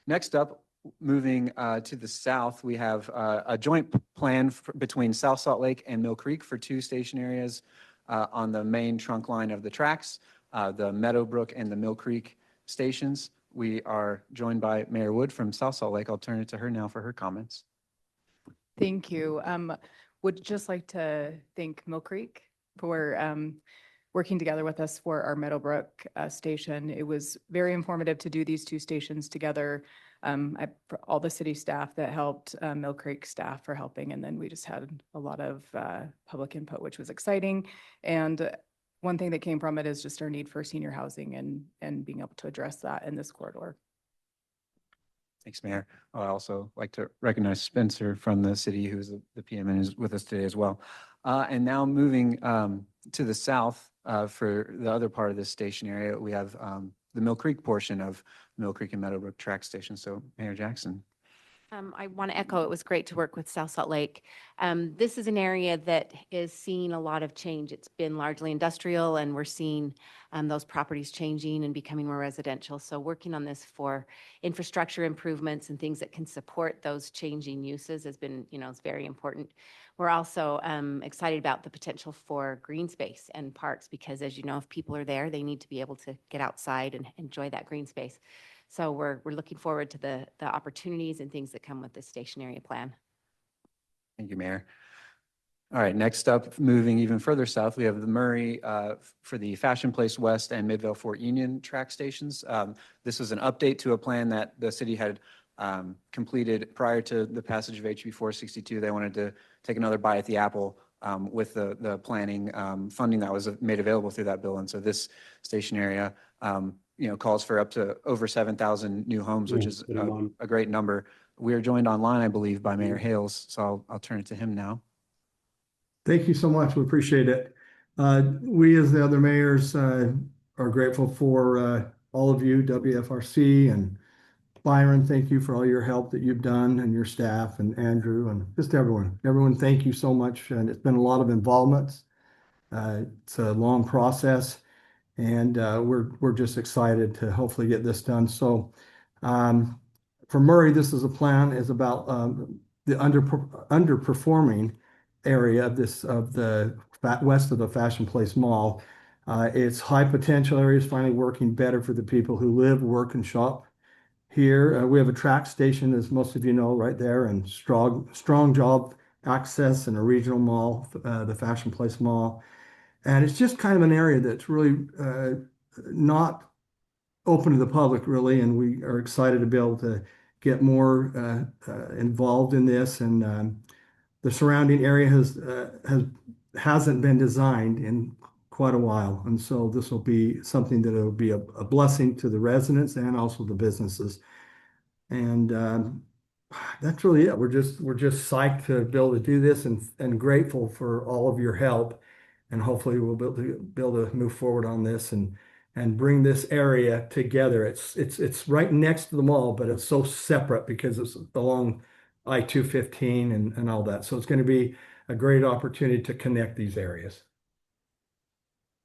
Next up, moving to the south, we have a joint plan between South Salt Lake and Mill Creek for 2 station areas on the main trunk line of the tracks, the Meadowbrook and the Mill Creek stations. We are joined by Mayor Wood from South Salt Lake. I'll turn it to her now for her comments. Thank you. Would just like to thank Mill Creek for working together with us for our Meadowbrook station. It was very informative to do these 2 stations together. For all the city staff that helped, Mill Creek staff for helping, and then we just had a lot of public input, which was exciting. And one thing that came from it is just our need for senior housing and being able to address that in this corridor. Thanks, Mayor. I'd also like to recognize Spencer from the city, who's the PM and is with us today as well. And now moving to the south for the other part of this station area, we have the Mill Creek portion of Mill Creek and Meadowbrook track station. So Mayor Jackson. I want to echo, it was great to work with South Salt Lake. This is an area that is seeing a lot of change. It's been largely industrial, and we're seeing those properties changing and becoming more residential. So working on this for infrastructure improvements and things that can support those changing uses has been, it's very important. We're also excited about the potential for green space and parks, because as you know, if people are there, they need to be able to get outside and enjoy that green space. So we're looking forward to the opportunities and things that come with this station area plan. Thank you, Mayor. All right, next up, moving even further south, we have the Murray for the Fashion Place West and Midvale Fort Union track stations. This is an update to a plan that the city had completed prior to the passage of HB 462. They wanted to take another bite at the apple with the planning funding that was made available through that bill. And so this station area calls for up to over 7,000 new homes, which is a great number. We are joined online, I believe, by Mayor Hales, so I'll turn it to him now. Thank you so much. We appreciate it. We, as the other mayors, are grateful for all of you, WFRC and Byron. Thank you for all your help that you've done, and your staff, and Andrew, and just everyone. Everyone, thank you so much. And it's been a lot of involvements. It's a long process. And we're just excited to hopefully get this done. So for Murray, this is a plan is about the underperforming area of the west of the Fashion Place Mall. It's high potential areas finally working better for the people who live, work, and shop here. We have a track station, as most of you know, right there, and strong job access, and a regional mall, the Fashion Place Mall. And it's just kind of an area that's really not open to the public, really. And we are excited to be able to get more involved in this. And the surrounding area hasn't been designed in quite a while. And so this will be something that will be a blessing to the residents and also the businesses. And that's really it. We're just psyched to be able to do this, and grateful for all of your help. And hopefully we'll be able to move forward on this and bring this area together. It's right next to the mall, but it's so separate because it's along I-215 and all that. So it's going to be a great opportunity to connect these areas.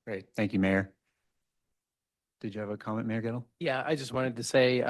Great. Thank you, Mayor. Did you have a comment, Mayor Gettle? Yeah, I just wanted to say,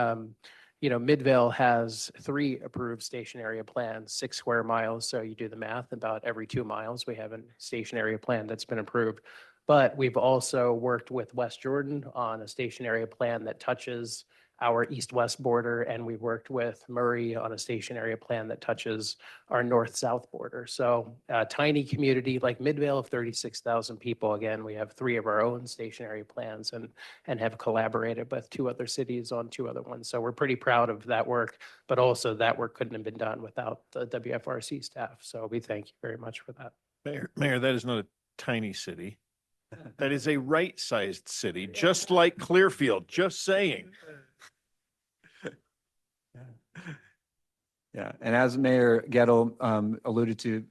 Midvale has 3 approved station area plans, 6 square miles. So you do the math, about every 2 miles, we have a station area plan that's been approved. But we've also worked with West Jordan on a station area plan that touches our east-west border, and we worked with Murray on a station area plan that touches our north-south border. So a tiny community like Midvale of 36,000 people. Again, we have 3 of our own station area plans and have collaborated with 2 other cities on 2 other ones. So we're pretty proud of that work, but also that work couldn't have been done without the WFRC staff. So we thank you very much for that. Mayor, that is not a tiny city. That is a right-sized city, just like Clearfield, just saying. Yeah, and as Mayor Gettle alluded to,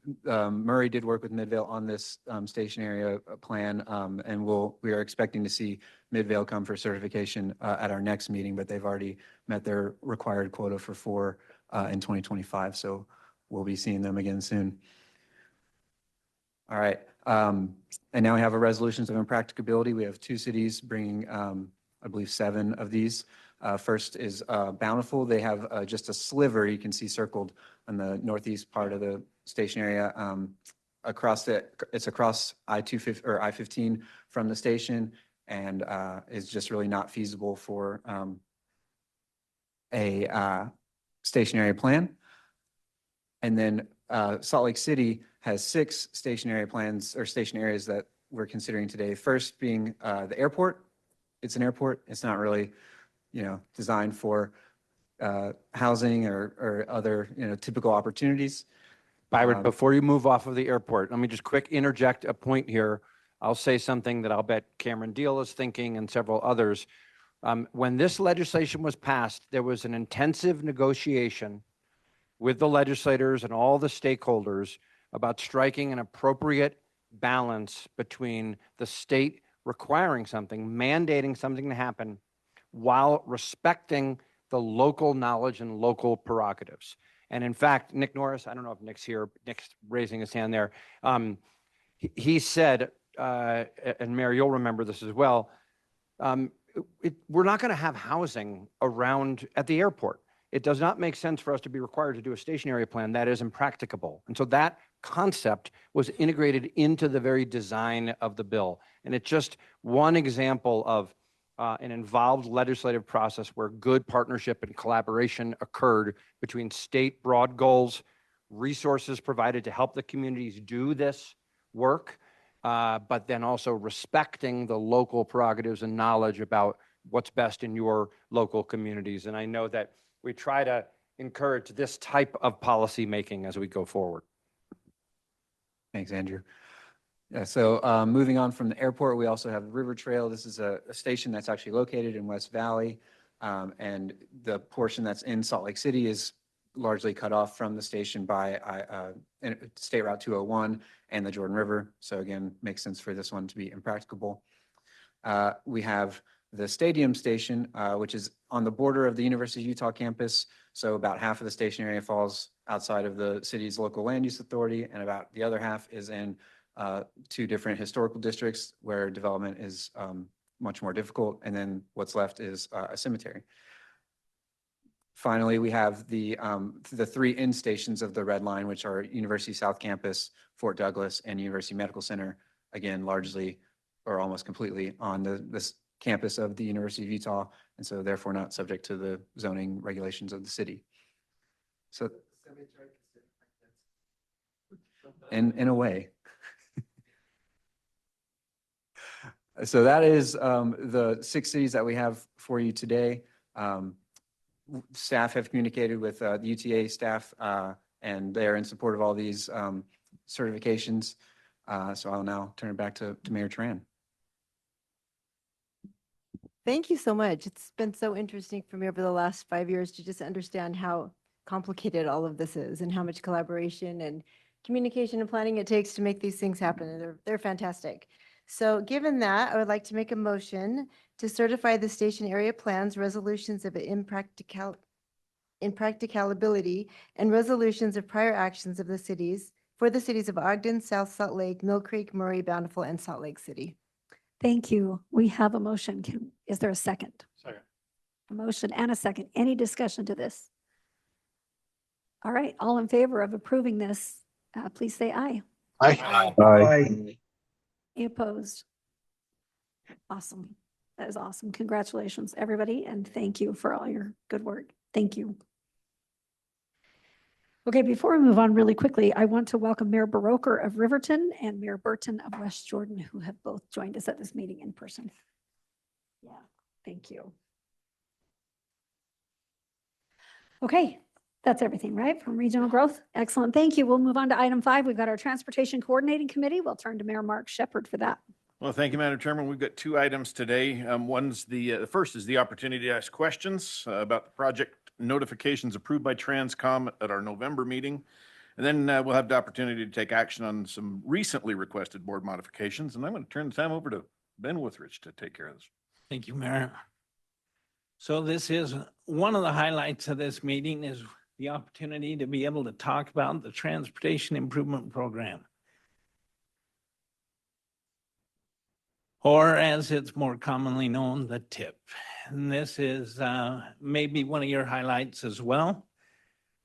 Murray did work with Midvale on this station area plan, and we are expecting to see Midvale come for certification at our next meeting, but they've already met their required quota for 4 in 2025, so we'll be seeing them again soon. All right, and now we have a resolutions of impracticability. We have 2 cities bringing, I believe, 7 of these. First is Bountiful. They have just a sliver you can see circled on the northeast part of the station area. It's across I-250 or I-15 from the station, and is just really not feasible for a station area plan. And then Salt Lake City has 6 station area plans or station areas that we're considering today. First being the airport. It's an airport. It's not really, designed for housing or other, typical opportunities. Byron, before you move off of the airport, let me just quick interject a point here. I'll say something that I'll bet Cameron Deal is thinking and several others. When this legislation was passed, there was an intensive negotiation with the legislators and all the stakeholders about striking an appropriate balance between the state requiring something, mandating something to happen, while respecting the local knowledge and local prerogatives. And in fact, Nick Norris, I don't know if Nick's here, Nick's raising his hand there. He said, and Mayor, you'll remember this as well, we're not going to have housing around at the airport. It does not make sense for us to be required to do a station area plan. That is impracticable. And so that concept was integrated into the very design of the bill. And it's just one example of an involved legislative process where good partnership and collaboration occurred between state broad goals, resources provided to help the communities do this work, but then also respecting the local prerogatives and knowledge about what's best in your local communities. And I know that we try to encourage this type of policy making as we go forward. Thanks, Andrew. Yeah, so moving on from the airport, we also have River Trail. This is a station that's actually located in West Valley, and the portion that's in Salt Lake City is largely cut off from the station by State Route 201 and the Jordan River. So again, makes sense for this one to be impracticable. We have the stadium station, which is on the border of the University of Utah campus. So about half of the station area falls outside of the city's local land use authority, and about the other half is in 2 different historical districts where development is much more difficult. And then what's left is a cemetery. Finally, we have the 3 end stations of the Red Line, which are University South Campus, Fort Douglas, and University Medical Center, again, largely or almost completely on this campus of the University of Utah, and so therefore not subject to the zoning regulations of the city. So in a way. So that is the 6 cities that we have for you today. Staff have communicated with the UTA staff, and they're in support of all these certifications. So I'll now turn it back to Mayor Tran. Thank you so much. It's been so interesting for me over the last 5 years to just understand how complicated all of this is and how much collaboration and communication and planning it takes to make these things happen. And they're fantastic. So given that, I would like to make a motion to certify the station area plans, resolutions of impracticability, and resolutions of prior actions of the cities for the cities of Ogden, South Salt Lake, Mill Creek, Murray, Bountiful, and Salt Lake City. Thank you. We have a motion. Is there a second? Second. A motion and a second. Any discussion to this? All right, all in favor of approving this, please say aye. Aye. Aye. Any opposed? Awesome. That is awesome. Congratulations, everybody, and thank you for all your good work. Thank you. Okay, before we move on really quickly, I want to welcome Mayor Baroker of Riverton and Mayor Burton of West Jordan, who have both joined us at this meeting in person. Yeah, thank you. Okay, that's everything, right, from regional growth? Excellent, thank you. We'll move on to item 5. We've got our Transportation Coordinating Committee. We'll turn to Mayor Mark Shepard for that. Well, thank you, Madam Chairman. We've got 2 items today. One's the first is the opportunity to ask questions about the project notifications approved by Transcom at our November meeting. And then we'll have the opportunity to take action on some recently requested board modifications. And I'm going to turn the time over to Ben Withrich to take care of this. Thank you, Mayor. So this is one of the highlights of this meeting is the opportunity to be able to talk about the Transportation Improvement Program. or as it's more commonly known, the TIP. And this is maybe one of your highlights as well.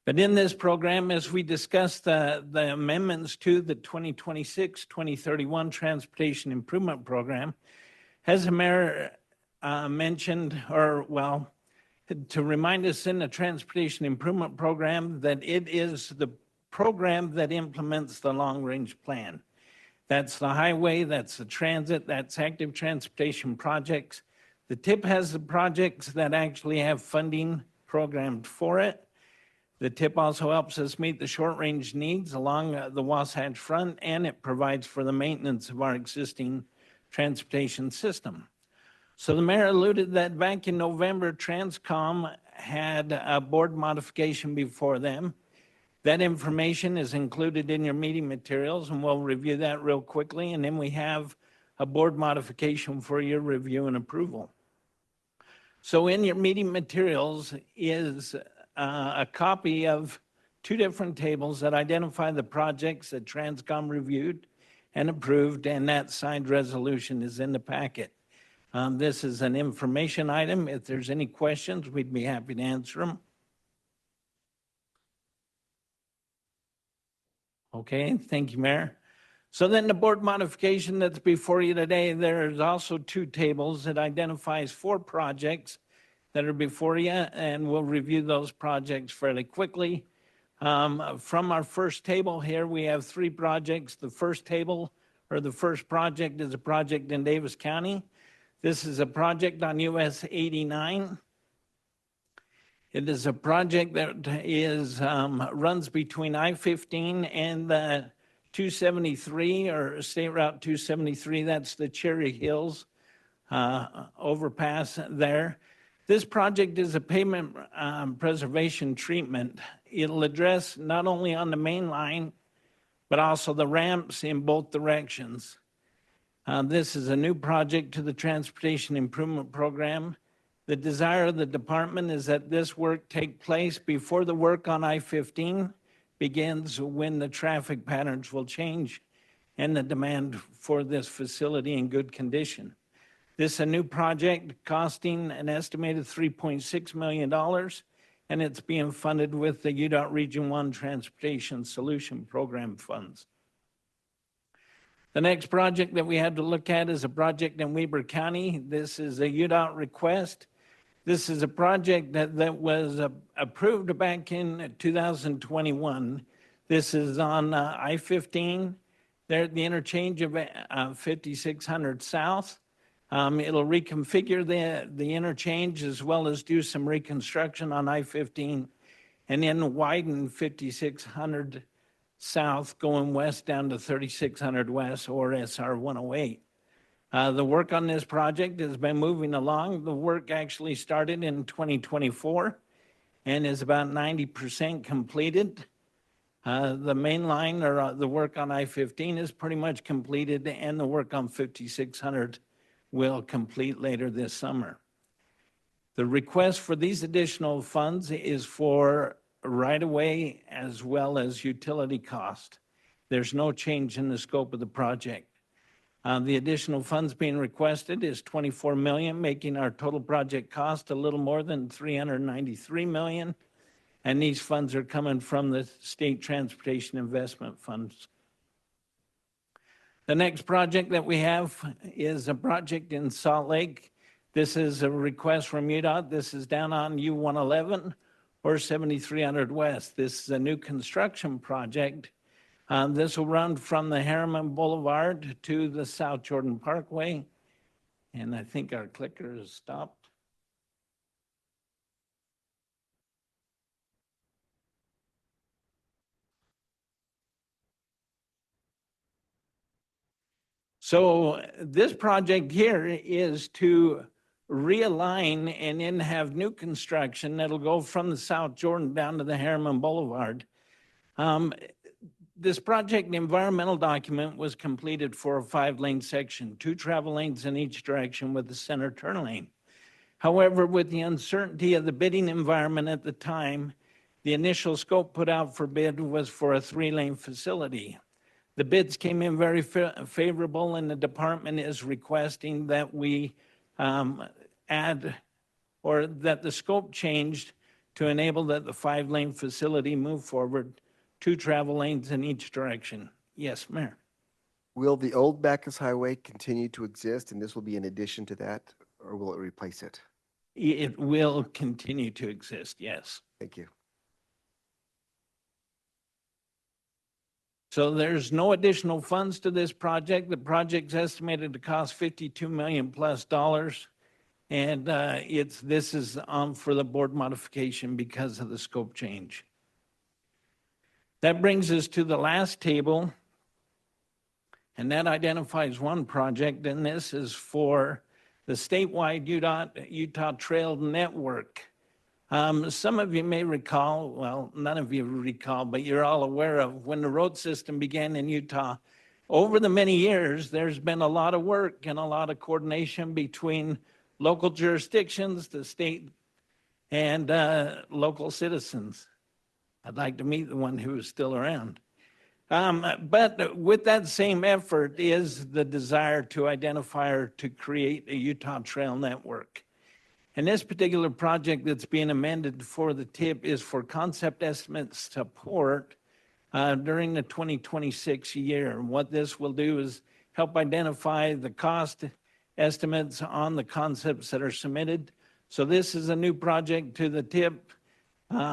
But in this program, as we discuss the amendments to the 2026-2031 Transportation Improvement Program, as the mayor mentioned, or well, to remind us in the Transportation Improvement Program that it is the program that implements the long-range plan. That's the highway, that's the transit, that's active transportation projects. The TIP has the projects that actually have funding programmed for it. The TIP also helps us meet the short-range needs along the Wasatch Front, and it provides for the maintenance of our existing transportation system. So the mayor alluded that back in November, Transcom had a board modification before them. That information is included in your meeting materials, and we'll review that real quickly, and then we have a board modification for your review and approval. So in your meeting materials is a copy of two different tables that identify the projects that Transcom reviewed and approved, and that signed resolution is in the packet. This is an information item. If there's any questions, we'd be happy to answer them. Okay, thank you, Mayor. So then the board modification that's before you today, there's also two tables that identifies 4 projects that are before you, and we'll review those projects fairly quickly. From our first table here, we have 3 projects. The first table, or the first project, is a project in Davis County. This is a project on US 89. It is a project that is runs between I-15 and the 273, or State Route 273. That's the Cherry Hills overpass there. This project is a pavement preservation treatment. It'll address not only on the main line, but also the ramps in both directions. This is a new project to the Transportation Improvement Program. The desire of the department is that this work take place before the work on I-15 begins, when the traffic patterns will change and the demand for this facility in good condition. This is a new project costing an estimated $3.6 million, and it's being funded with the UDOT Region 1 Transportation Solution Program funds. The next project that we had to look at is a project in Weber County. This is a UDOT request. This is a project that was approved back in 2021. This is on I-15. There at the interchange of 5600 South. It'll reconfigure the interchange as well as do some reconstruction on I-15, and then widen 5600 South going west down to 3600 West, or SR 108. The work on this project has been moving along. The work actually started in 2024 and is about 90% completed. The main line, or the work on I-15, is pretty much completed, and the work on 5600 will complete later this summer. The request for these additional funds is for right-of-way as well as utility cost. There's no change in the scope of the project. The additional funds being requested is $24 million, making our total project cost a little more than $393 million. And these funds are coming from the State Transportation Investment Funds. The next project that we have is a project in Salt Lake. This is a request from UDOT. This is down on U-111 or 7300 West. This is a new construction project. This will run from the Harriman Boulevard to the South Jordan Parkway. And I think our clicker is stopped. So this project here is to realign and then have new construction that'll go from the South Jordan down to the Harriman Boulevard. This project environmental document was completed for a 5-lane section, 2 travel lanes in each direction with a center turn lane. However, with the uncertainty of the bidding environment at the time, the initial scope put out for bid was for a 3-lane facility. The bids came in very favorable, and the department is requesting that we add, or that the scope changed to enable that the 5-lane facility move forward, 2 travel lanes in each direction. Yes, Mayor. Will the old Bacchus Highway continue to exist and this will be in addition to that, or will it replace it? It will continue to exist, yes. Thank you. So there's no additional funds to this project. The project's estimated to cost $52 million plus. And this is on for the board modification because of the scope change. That brings us to the last table. And that identifies one project, and this is for the statewide UDOT Utah Trail Network. Some of you may recall, well, none of you recall, but you're all aware of when the road system began in Utah. Over the many years, there's been a lot of work and a lot of coordination between local jurisdictions, the state, and local citizens. I'd like to meet the one who is still around. But with that same effort is the desire to identify or to create a Utah Trail Network. And this particular project that's being amended for the TIP is for concept estimate support during the 2026 year. And what this will do is help identify the cost estimates on the concepts that are submitted. So this is a new project to the TIP.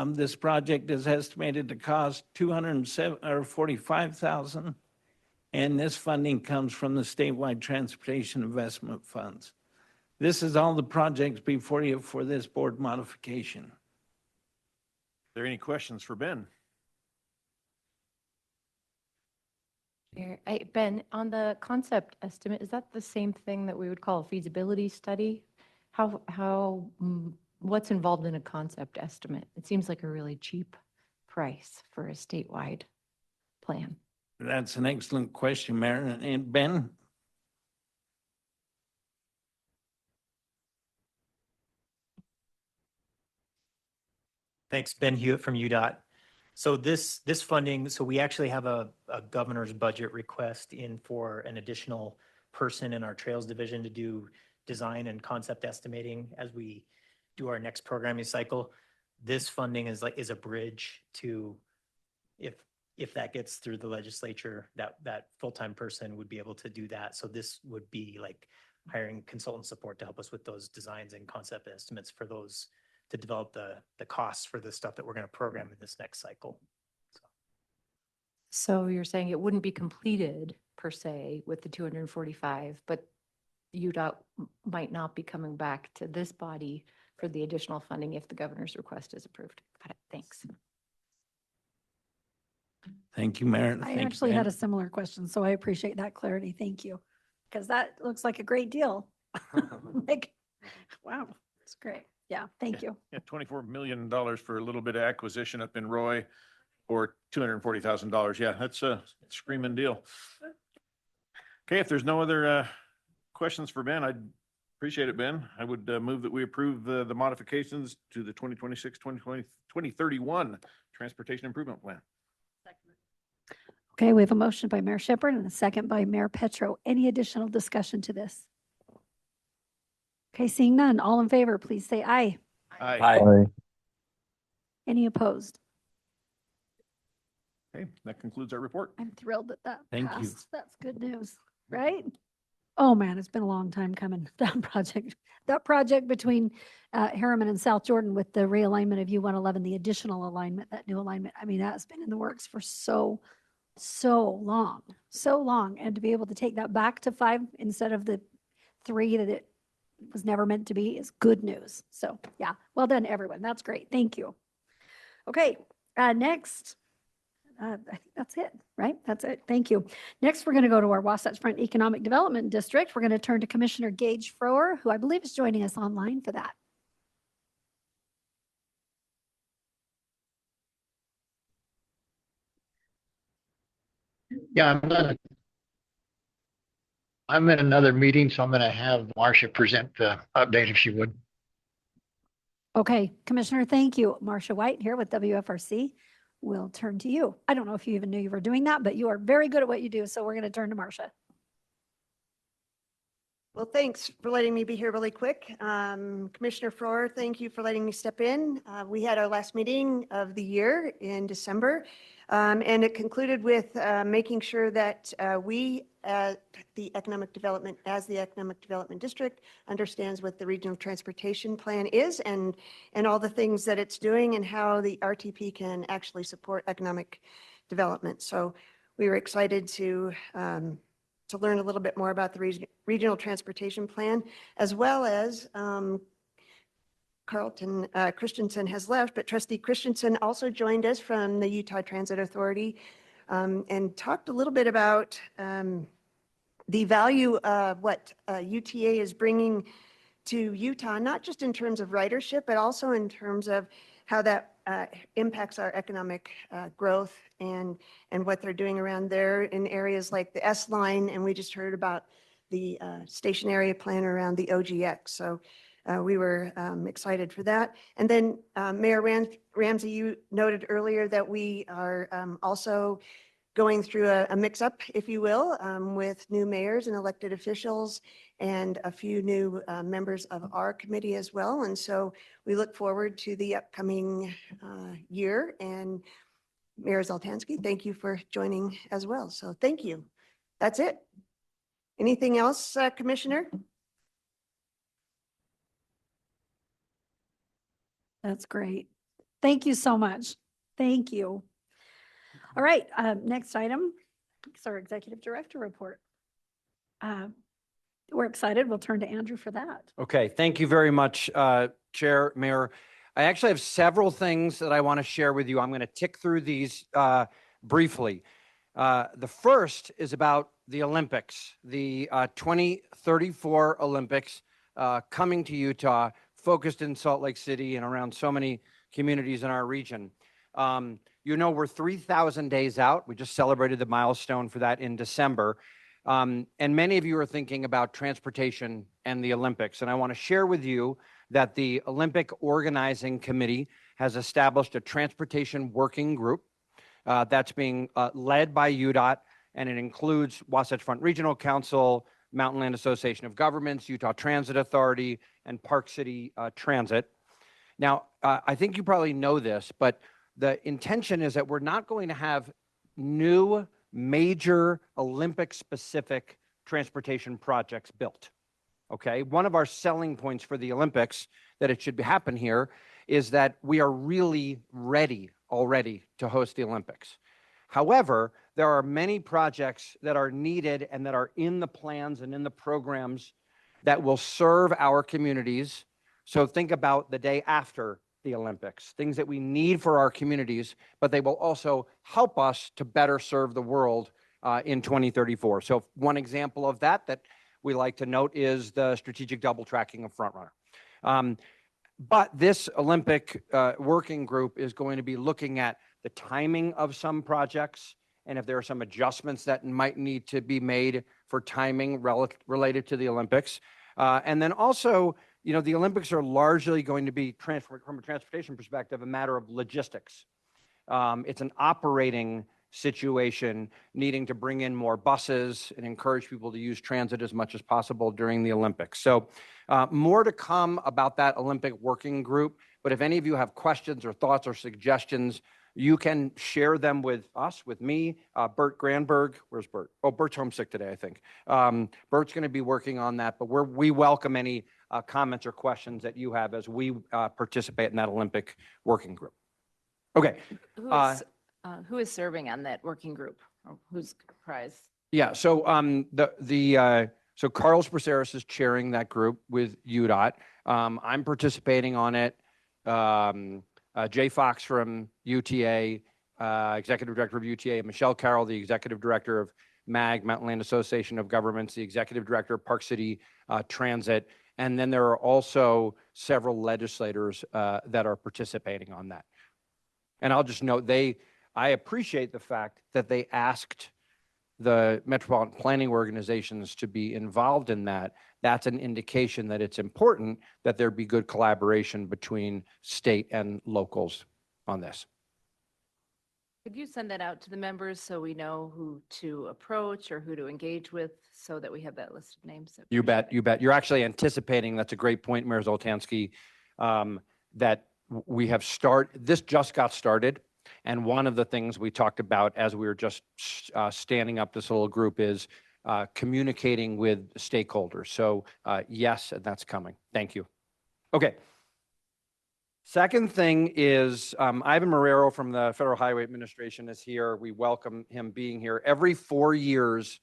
This project is estimated to cost $245,000, and this funding comes from the statewide transportation investment funds. This is all the projects before you for this board modification. Are there any questions for Ben? Ben, on the concept estimate, is that the same thing that we would call a feasibility study? What's involved in a concept estimate? It seems like a really cheap price for a statewide plan. That's an excellent question, Mayor. And Ben? Thanks, Ben Hewitt from UDOT. So this funding, so we actually have a governor's budget request in for an additional person in our trails division to do design and concept estimating as we do our next programming cycle. This funding is a bridge to, if that gets through the legislature, that full-time person would be able to do that. So this would be like hiring consultant support to help us with those designs and concept estimates for those, to develop the costs for the stuff that we're going to program in this next cycle. So you're saying it wouldn't be completed per se with the 245, but UDOT might not be coming back to this body for the additional funding if the governor's request is approved. Got it. Thanks. Thank you, Mayor. I actually had a similar question, so I appreciate that clarity. Thank you. Because that looks like a great deal. Like, wow, it's great. Yeah, thank you. Yeah, $24 million for a little bit of acquisition up in Roy, or $240,000. Yeah, that's a screaming deal. Okay, if there's no other questions for Ben, I'd appreciate it, Ben. I would move that we approve the modifications to the 2026-2031 Transportation Improvement Plan. Okay, we have a motion by Mayor Shepherd and a second by Mayor Petro. Any additional discussion to this? Okay, seeing none, all in favor, please say aye. Aye. Aye. Any opposed? Okay, that concludes our report. I'm thrilled that that Thank you. passed. That's good news, right? Oh, man, it's been a long time coming, that project between Harriman and South Jordan with the realignment of U-111, the additional alignment, that new alignment. I mean, that's been in the works for so long. And to be able to take that back to 5 instead of the 3 that it was never meant to be is good news. So yeah, well done, everyone. That's great. Thank you. Okay, next. I think that's it, right? That's it. Thank you. Next, we're going to go to our Wasatch Front Economic Development District. We're going to turn to Commissioner Gage Froer, who I believe is joining us online for that. Yeah, I'm in another meeting, so I'm going to have Marcia present the update if she would. Okay, Commissioner, thank you. Marcia White here with WFRC. we'll turn to you. I don't know if you even knew you were doing that, but you are very good at what you do. So we're going to turn to Marcia. Well, thanks for letting me be here really quick. Commissioner Flohr, thank you for letting me step in. We had our last meeting of the year in December, and it concluded with making sure that we, the economic development district, understands what the regional transportation plan is and all the things that it's doing and how the RTP can actually support economic development. So we were excited to learn a little bit more about the regional transportation plan, as well as Carlton Christensen has left, but Trustee Christensen also joined us from the Utah Transit Authority and talked a little bit about the value of what UTA is bringing to Utah, not just in terms of ridership, but also in terms of how that impacts our economic growth and what they're doing around there in areas like the S line. And we just heard about the station area plan around the OGX. So we were excited for that. And then Mayor Ramsey, you noted earlier that we are also going through a mix-up, if you will, with new mayors and elected officials and a few new members of our committee as well. And so we look forward to the upcoming year. And Mayor Zoltansky, thank you for joining as well. So thank you. That's it. Anything else, Commissioner? That's great. Thank you so much. Thank you. All right, next item is our executive director report. We're excited. We'll turn to Andrew for that. Okay, thank you very much, Chair, Mayor. I actually have several things that I want to share with you. I'm going to tick through these briefly. The first is about the Olympics, the 2034 Olympics coming to Utah, focused in Salt Lake City and around so many communities in our region. You know, we're 3,000 days out. We just celebrated the milestone for that in December. And many of you are thinking about transportation and the Olympics. And I want to share with you that the Olympic Organizing Committee has established a transportation working group that's being led by UDOT, and it includes Wasatch Front Regional Council, Mountain Land Association of Governments, Utah Transit Authority, and Park City Transit. Now, I think you probably know this, but the intention is that we're not going to have new major Olympic-specific transportation projects built, okay? One of our selling points for the Olympics, that it should happen here, is that we are really ready already to host the Olympics. However, there are many projects that are needed and that are in the plans and in the programs that will serve our communities. So think about the day after the Olympics, things that we need for our communities, but they will also help us to better serve the world in 2034. So one example of that we like to note is the strategic double tracking of Front Runner. But this Olympic working group is going to be looking at the timing of some projects and if there are some adjustments that might need to be made for timing related to the Olympics. And then also, you know, the Olympics are largely going to be, from a transportation perspective, a matter of logistics. It's an operating situation needing to bring in more buses and encourage people to use transit as much as possible during the Olympics. So more to come about that Olympic working group. But if any of you have questions or thoughts or suggestions, you can share them with us, with me, Bert Granberg. Where's Bert? Oh, Bert's homesick today, I think. Bert's going to be working on that, but we welcome any comments or questions that you have as we participate in that Olympic working group. Okay. Who is serving on that working group? Or who's comprised? Yeah, so so Carlos Braceras is chairing that group with UDOT. I'm participating on it. Jay Fox from UTA, Executive Director of UTA, Michelle Carroll, the Executive Director of MAG, Mountain Land Association of Governments, the Executive Director of Park City Transit, and then there are also several legislators that are participating on that. And I'll just note, I appreciate the fact that they asked the Metropolitan Planning Organizations to be involved in that. That's an indication that it's important that there be good collaboration between state and locals on this. Could you send that out to the members so we know who to approach or who to engage with so that we have that list of names? You bet, you bet. You're actually anticipating, that's a great point, Mayor Zoltansky, that we have this just got started. And one of the things we talked about as we were just standing up this little group is communicating with stakeholders. So yes, and that's coming. Thank you. Okay. Second thing is Ivan Marrero from the Federal Highway Administration is here. We welcome him being here. Every 4 years,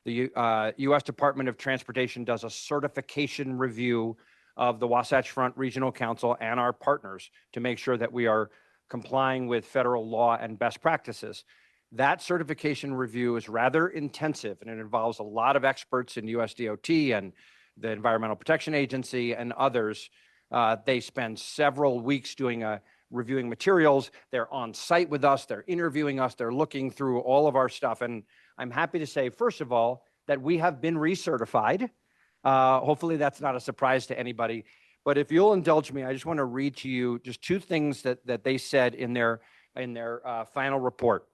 the U.S. Department of Transportation does a certification review of the Wasatch Front Regional Council and our partners to make sure that we are complying with federal law and best practices. That certification review is rather intensive, and it involves a lot of experts in USDOT and the Environmental Protection Agency and others. They spend several weeks reviewing materials. They're on site with us. They're interviewing us. They're looking through all of our stuff. And I'm happy to say, first of all, that we have been recertified. Hopefully that's not a surprise to anybody. But if you'll indulge me, I just want to read to you just two things that they said in their final report.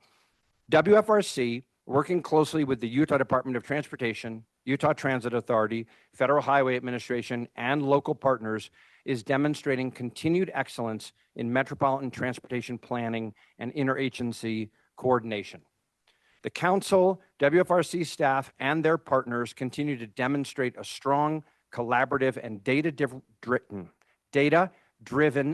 WFRC, working closely with the Utah Department of Transportation, Utah Transit Authority, Federal Highway Administration, and local partners, is demonstrating continued excellence in metropolitan transportation planning and interagency coordination. The council, WFRC staff, and their partners continue to demonstrate a strong, collaborative, and data-driven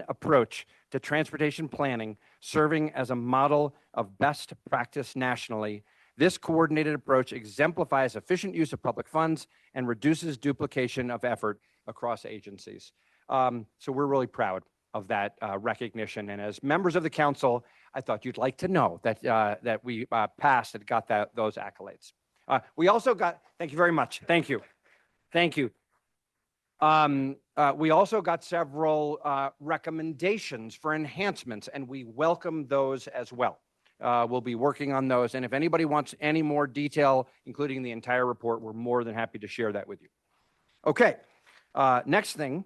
approach to transportation planning, serving as a model of best practice nationally. This coordinated approach exemplifies efficient use of public funds and reduces duplication of effort across agencies. So we're really proud of that recognition. And as members of the council, I thought you'd like to know that we passed and got those accolades. We also got, thank you very much. Thank you. Thank you. We also got several recommendations for enhancements, and we welcome those as well. We'll be working on those. And if anybody wants any more detail, including the entire report, we're more than happy to share that with you. Okay, next thing.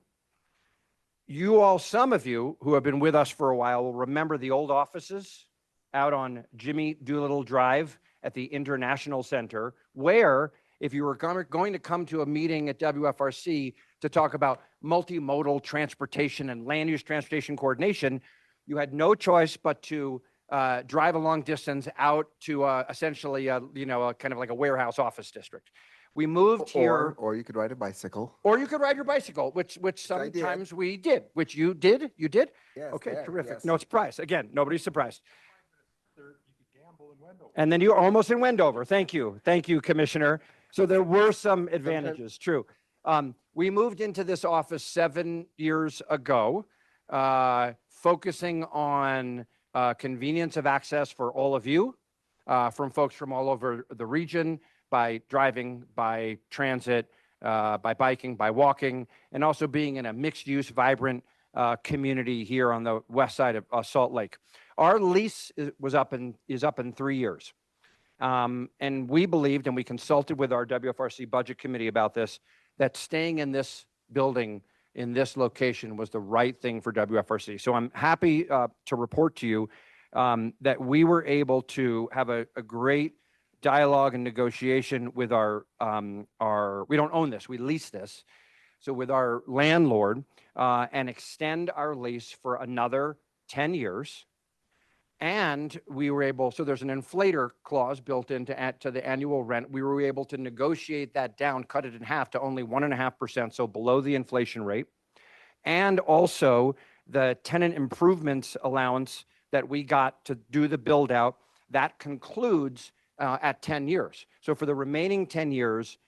Some of you who have been with us for a while will remember the old offices out on Jimmy Doolittle Drive at the International Center, where if you were going to come to a meeting at WFRC to talk about multimodal transportation and land use transportation coordination, you had no choice but to drive a long distance out to essentially, kind of like a warehouse office district. We moved here. Or you could ride a bicycle. Or you could ride your bicycle, which sometimes we did, which you did? You did? Yes. Okay, there, terrific. yes. No surprise. Again, nobody's surprised. And then you're almost in Wendover. Thank you. Thank you, Commissioner. So there were some advantages, true. We moved into this office 7 years ago, focusing on convenience of access for all of you, from folks from all over the region, by driving, by transit, by biking, by walking, and also being in a mixed-use, vibrant community here on the west side of Salt Lake. Our lease is up in 3 years. And we believed, and we consulted with our WFRC Budget Committee about this, that staying in this building, in this location, was the right thing for WFRC. So I'm happy to report to you that we were able to have a great dialogue and negotiation with we don't own this, we lease this. So with our landlord, and extend our lease for another 10 years. And we were able, so there's an inflator clause built into the annual rent. We were able to negotiate that down, cut it in half to only 1.5%, so below the inflation rate. And also the tenant improvements allowance that we got to do the build out, that concludes at 10 years. So for the remaining 10 years,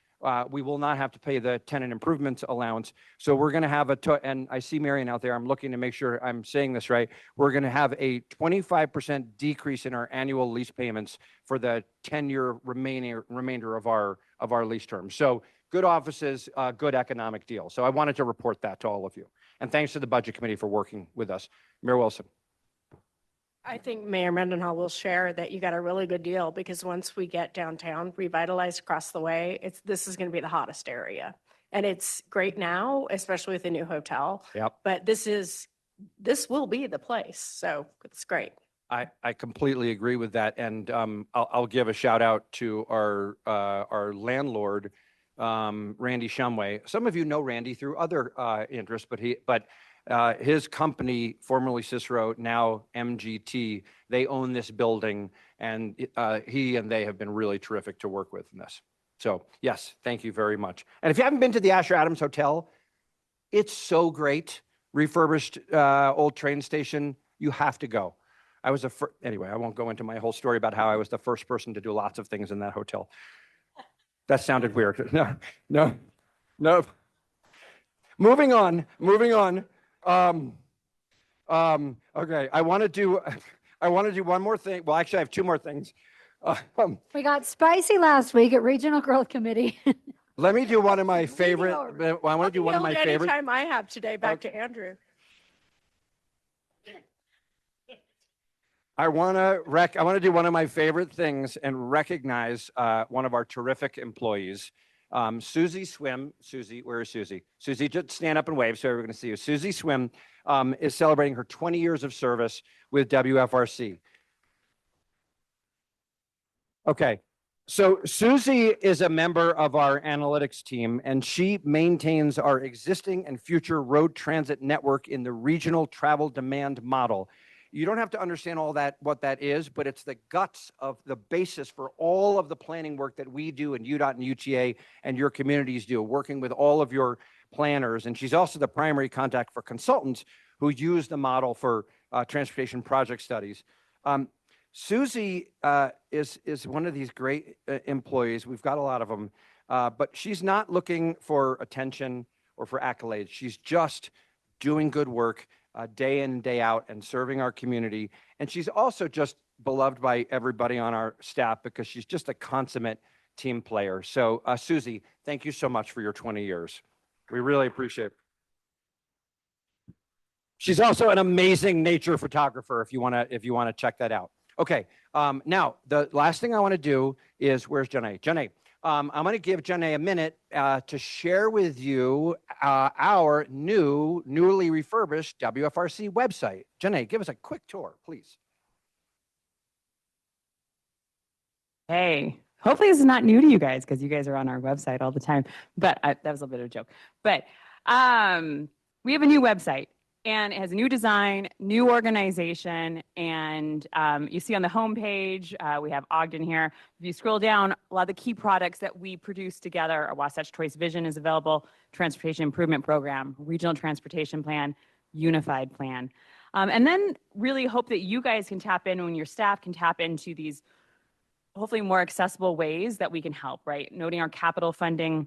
we will not have to pay the tenant improvements allowance. So we're going to have and I see Marion out there, I'm looking to make sure I'm saying this right. We're going to have a 25% decrease in our annual lease payments for the 10-year remainder of our lease term. So good offices, good economic deal. So I wanted to report that to all of you. And thanks to the Budget Committee for working with us. Mayor Wilson. I think Mayor Mendenhall will share that you got a really good deal, because once we get downtown revitalized across the way, this is going to be the hottest area. And it's great now, especially with the new hotel. Yep. But this will be the place. So it's great. I completely agree with that. And I'll give a shout out to our landlord, Randy Shumway. Some of you know Randy through other interests, but his company, formerly Cicero, now MGT, they own this building, and he and they have been really terrific to work with in this. So yes, thank you very much. And if you haven't been to the Asher Adams Hotel, it's so great. Refurbished old train station. You have to go. Anyway, I won't go into my whole story about how I was the first person to do lots of things in that hotel. That sounded weird. No. Moving on. Okay, I want to do one more thing. Well, actually, I have two more things. We got spicy last week at Regional Growth Committee. Let me do one of my favorite. I want to do one of my favorite. Anytime I have today, back to Andrew. I want to do one of my favorite things and recognize one of our terrific employees, Susie Swim. Susie, where is Susie? Susie, just stand up and wave so everyone can see you. Susie Swim is celebrating her 20 years of service with WFRC. Okay, so Susie is a member of our analytics team, and she maintains our existing and future road transit network in the regional travel demand model. You don't have to understand all that, what that is, but it's the guts of the basis for all of the planning work that we do in UDOT and UTA and your communities do, working with all of your planners. And she's also the primary contact for consultants who use the model for transportation project studies. Susie is one of these great employees. We've got a lot of them, but she's not looking for attention or for accolades. She's just doing good work day in and day out and serving our community. And she's also just beloved by everybody on our staff because she's just a consummate team player. So Susie, thank you so much for your 20 years. We really appreciate it. She's also an amazing nature photographer if you want to check that out. Okay, now the last thing I want to do is, where's Janae? Janae, I'm going to give Janae a minute to share with you our newly refurbished WFRC website. Janae, give us a quick tour, please. Hey, hopefully this is not new to you guys because you guys are on our website all the time, but that was a bit of a joke. But we have a new website. And it has a new design, new organization, and you see on the homepage, we have Ogden here. If you scroll down, a lot of the key products that we produce together, our Wasatch Choice Vision is available, Transportation Improvement Program, Regional Transportation Plan, Unified Plan. And then really hope that you guys can tap in, when your staff can tap into these hopefully more accessible ways that we can help, right? Noting our capital funding,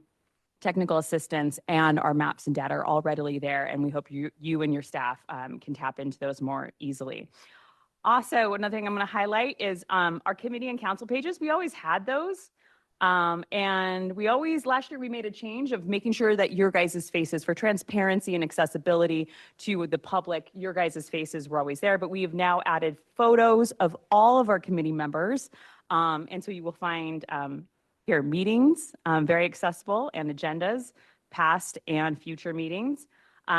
technical assistance, and our maps and data are all readily there, and we hope you and your staff can tap into those more easily. Also, another thing I'm going to highlight is our committee and council pages. We always had those, and last year we made a change of making sure that your guys' faces, for transparency and accessibility to the public, your guys' faces were always there, but we have now added photos of all of our committee members, and so you will find here, meetings, very accessible, and agendas, past and future meetings.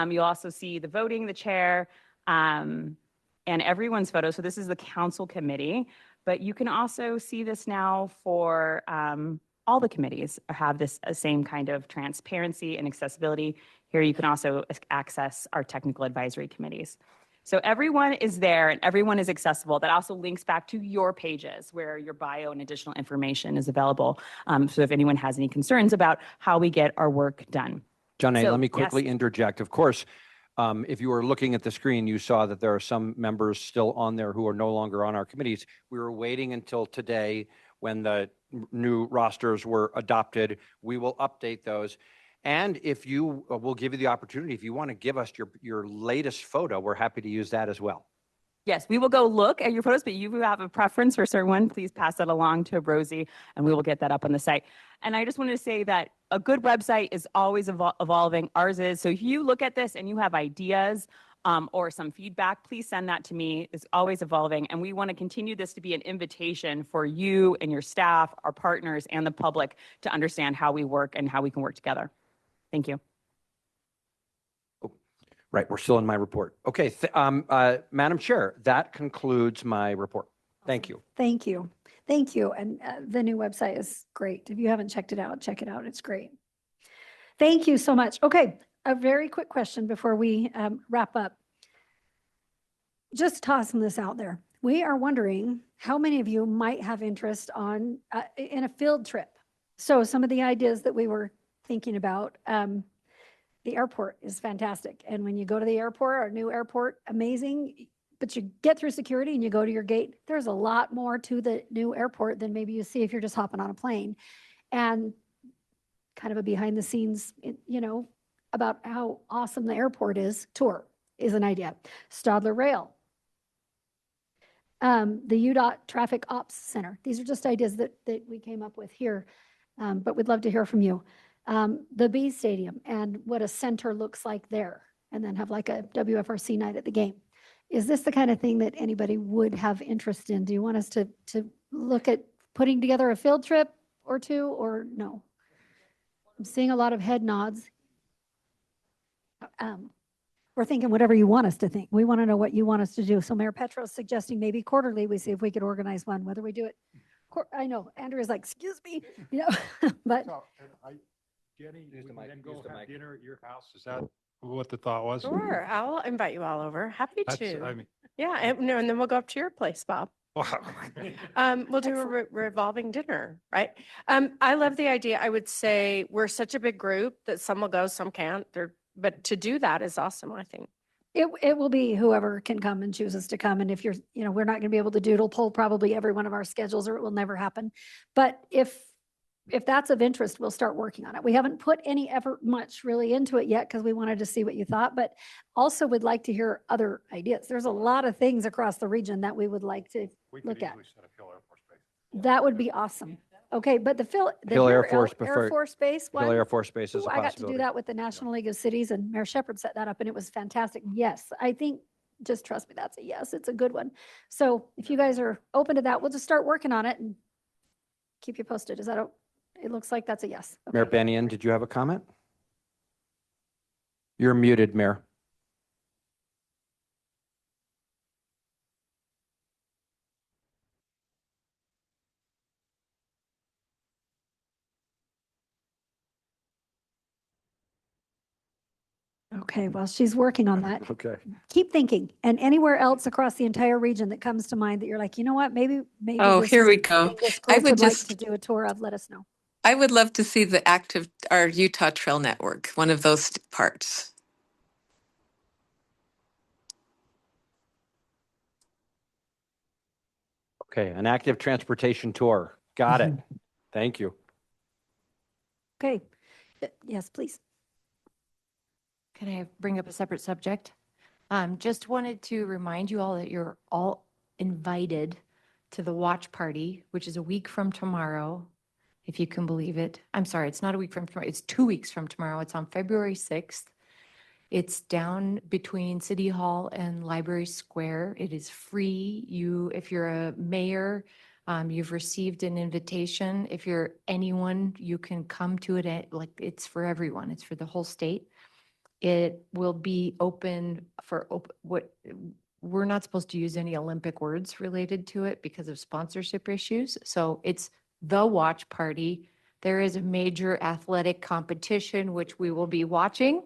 You'll also see the voting, the chair, and everyone's photo. So this is the council committee, but you can also see this now for all the committees have this same kind of transparency and accessibility. Here you can also access our technical advisory committees. So everyone is there and everyone is accessible. That also links back to your pages where your bio and additional information is available. So if anyone has any concerns about how we get our work done. Janae, let me quickly interject. Of course, if you were looking at the screen, you saw that there are some members still on there who are no longer on our committees. We were waiting until today when the new rosters were adopted. We will update those. And if you, we'll give you the opportunity, if you want to give us your latest photo, we're happy to use that as well. Yes, we will go look at your photos, but you have a preference for a certain one, please pass that along to Rosie, and we will get that up on the site. And I just wanted to say that a good website is always evolving. Ours is. So if you look at this and you have ideas or some feedback, please send that to me. It's always evolving. And we want to continue this to be an invitation for you and your staff, our partners, and the public to understand how we work and how we can work together. Thank you. Right, we're still in my report. Okay, Madam Chair, that concludes my report. Thank you. Thank you. Thank you. And the new website is great. If you haven't checked it out, check it out. It's great. Thank you so much. Okay, a very quick question before we wrap up. Just tossing this out there. We are wondering how many of you might have interest on in a field trip. So some of the ideas that we were thinking about, the airport is fantastic. And when you go to the airport, our new airport, amazing. But you get through security and you go to your gate. There's a lot more to the new airport than maybe you see if you're just hopping on a plane. And kind of a behind the scenes, about how awesome the airport is, tour is an idea. Stadler Rail. The UDOT Traffic Ops Center. These are just ideas that we came up with here, but we'd love to hear from you. The B Stadium and what a center looks like there, and then have like a WFRC night at the game. Is this the kind of thing that anybody would have interest in? Do you want us to look at putting together a field trip or two, or no? I'm seeing a lot of head nods. We're thinking whatever you want us to think. We want to know what you want us to do. So Mayor Petro's suggesting maybe quarterly, we see if we could organize one, whether we do it. I know Andrea's like, excuse me, but Jenny, we can then go have dinner at your house. Is that what the thought was? Sure, I'll invite you all over. Happy That's, to. I mean, Yeah, and then we'll go up to your place, Bob. We'll do a revolving dinner, right? I love the idea. I would say we're such a big group that some will go, some can't. But to do that is awesome, I think. it will be whoever can come and chooses to come. And if you're, we're not going to be able to doodle poll probably every one of our schedules, or it will never happen. But if that's of interest, we'll start working on it. We haven't put any effort much really into it yet because we wanted to see what you thought, but also would like to hear other ideas. There's a lot of things across the region that we would like to look at. That would be awesome. Okay, but the Hill Air Force Base one. Hill Air Force Base is a I got to do possibility. that with the National League of Cities, and Mayor Shepherd set that up, and it was fantastic. Yes, I think, just trust me, that's a yes. It's a good one. So if you guys are open to that, we'll just start working on it and keep you posted. Is that it looks like that's a yes. Okay. Mayor Bennion, did you have a comment? You're muted, Mayor. Okay, well, she's working on that. Okay. Keep thinking. And anywhere else across the entire region that comes to mind that you're like, you know what, maybe. Oh, this here is we go. something this I group would like just, to do a tour of, let us know. I would love to see our Utah Trail Network, one of those parts. Okay, an active transportation tour. Got it. Thank you. Okay. Yes, please. Can I bring up a separate subject? Just wanted to remind you all that you're all invited to the watch party, which is a week from tomorrow, if you can believe it. I'm sorry, it's not a week from tomorrow. It's 2 weeks from tomorrow. It's on February 6th. It's down between City Hall and Library Square. It is free. If you're a mayor, you've received an invitation. If you're anyone, you can come to it. Like, it's for everyone. It's for the whole state. It will be open for what we're not supposed to use any Olympic words related to it because of sponsorship issues. So it's the watch party. There is a major athletic competition, which we will be watching.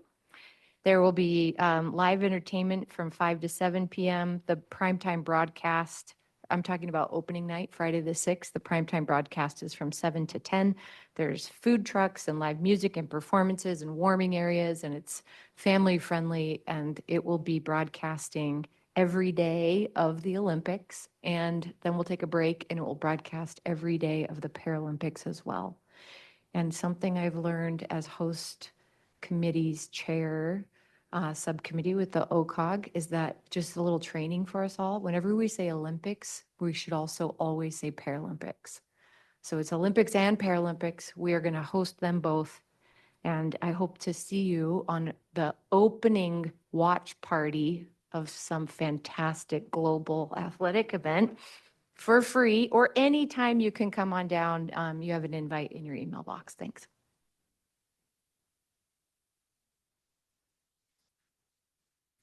There will be live entertainment from 5 to 7 p.m. The primetime broadcast, I'm talking about opening night, Friday the 6th. The primetime broadcast is from 7 to 10. There's food trucks and live music and performances and warming areas, and it's family friendly, and it will be broadcasting every day of the Olympics. And then we'll take a break and it will broadcast every day of the Paralympics as well. And something I've learned as host committee's chair, subcommittee with the OCOG, is that just a little training for us all. Whenever we say Olympics, we should also always say Paralympics. So it's Olympics and Paralympics. We are going to host them both. And I hope to see you on the opening watch party of some fantastic global athletic event for free, or anytime you can come on down. You have an invite in your email box. Thanks.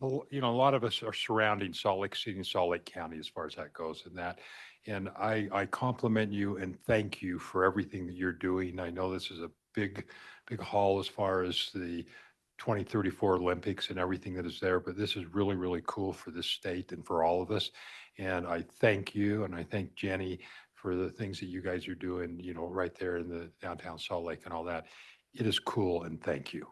you know, a lot of us are surrounding Salt Lake City and Salt Lake County as far as that goes and I compliment you and thank you for everything that you're doing. I know this is a big haul as far as the 2034 Olympics and everything that is there, but this is really, really cool for this state and for all of us. And I thank you and I thank Jenny for the things that you guys are doing, you know, right there in the downtown Salt Lake and all that. It is cool and thank you.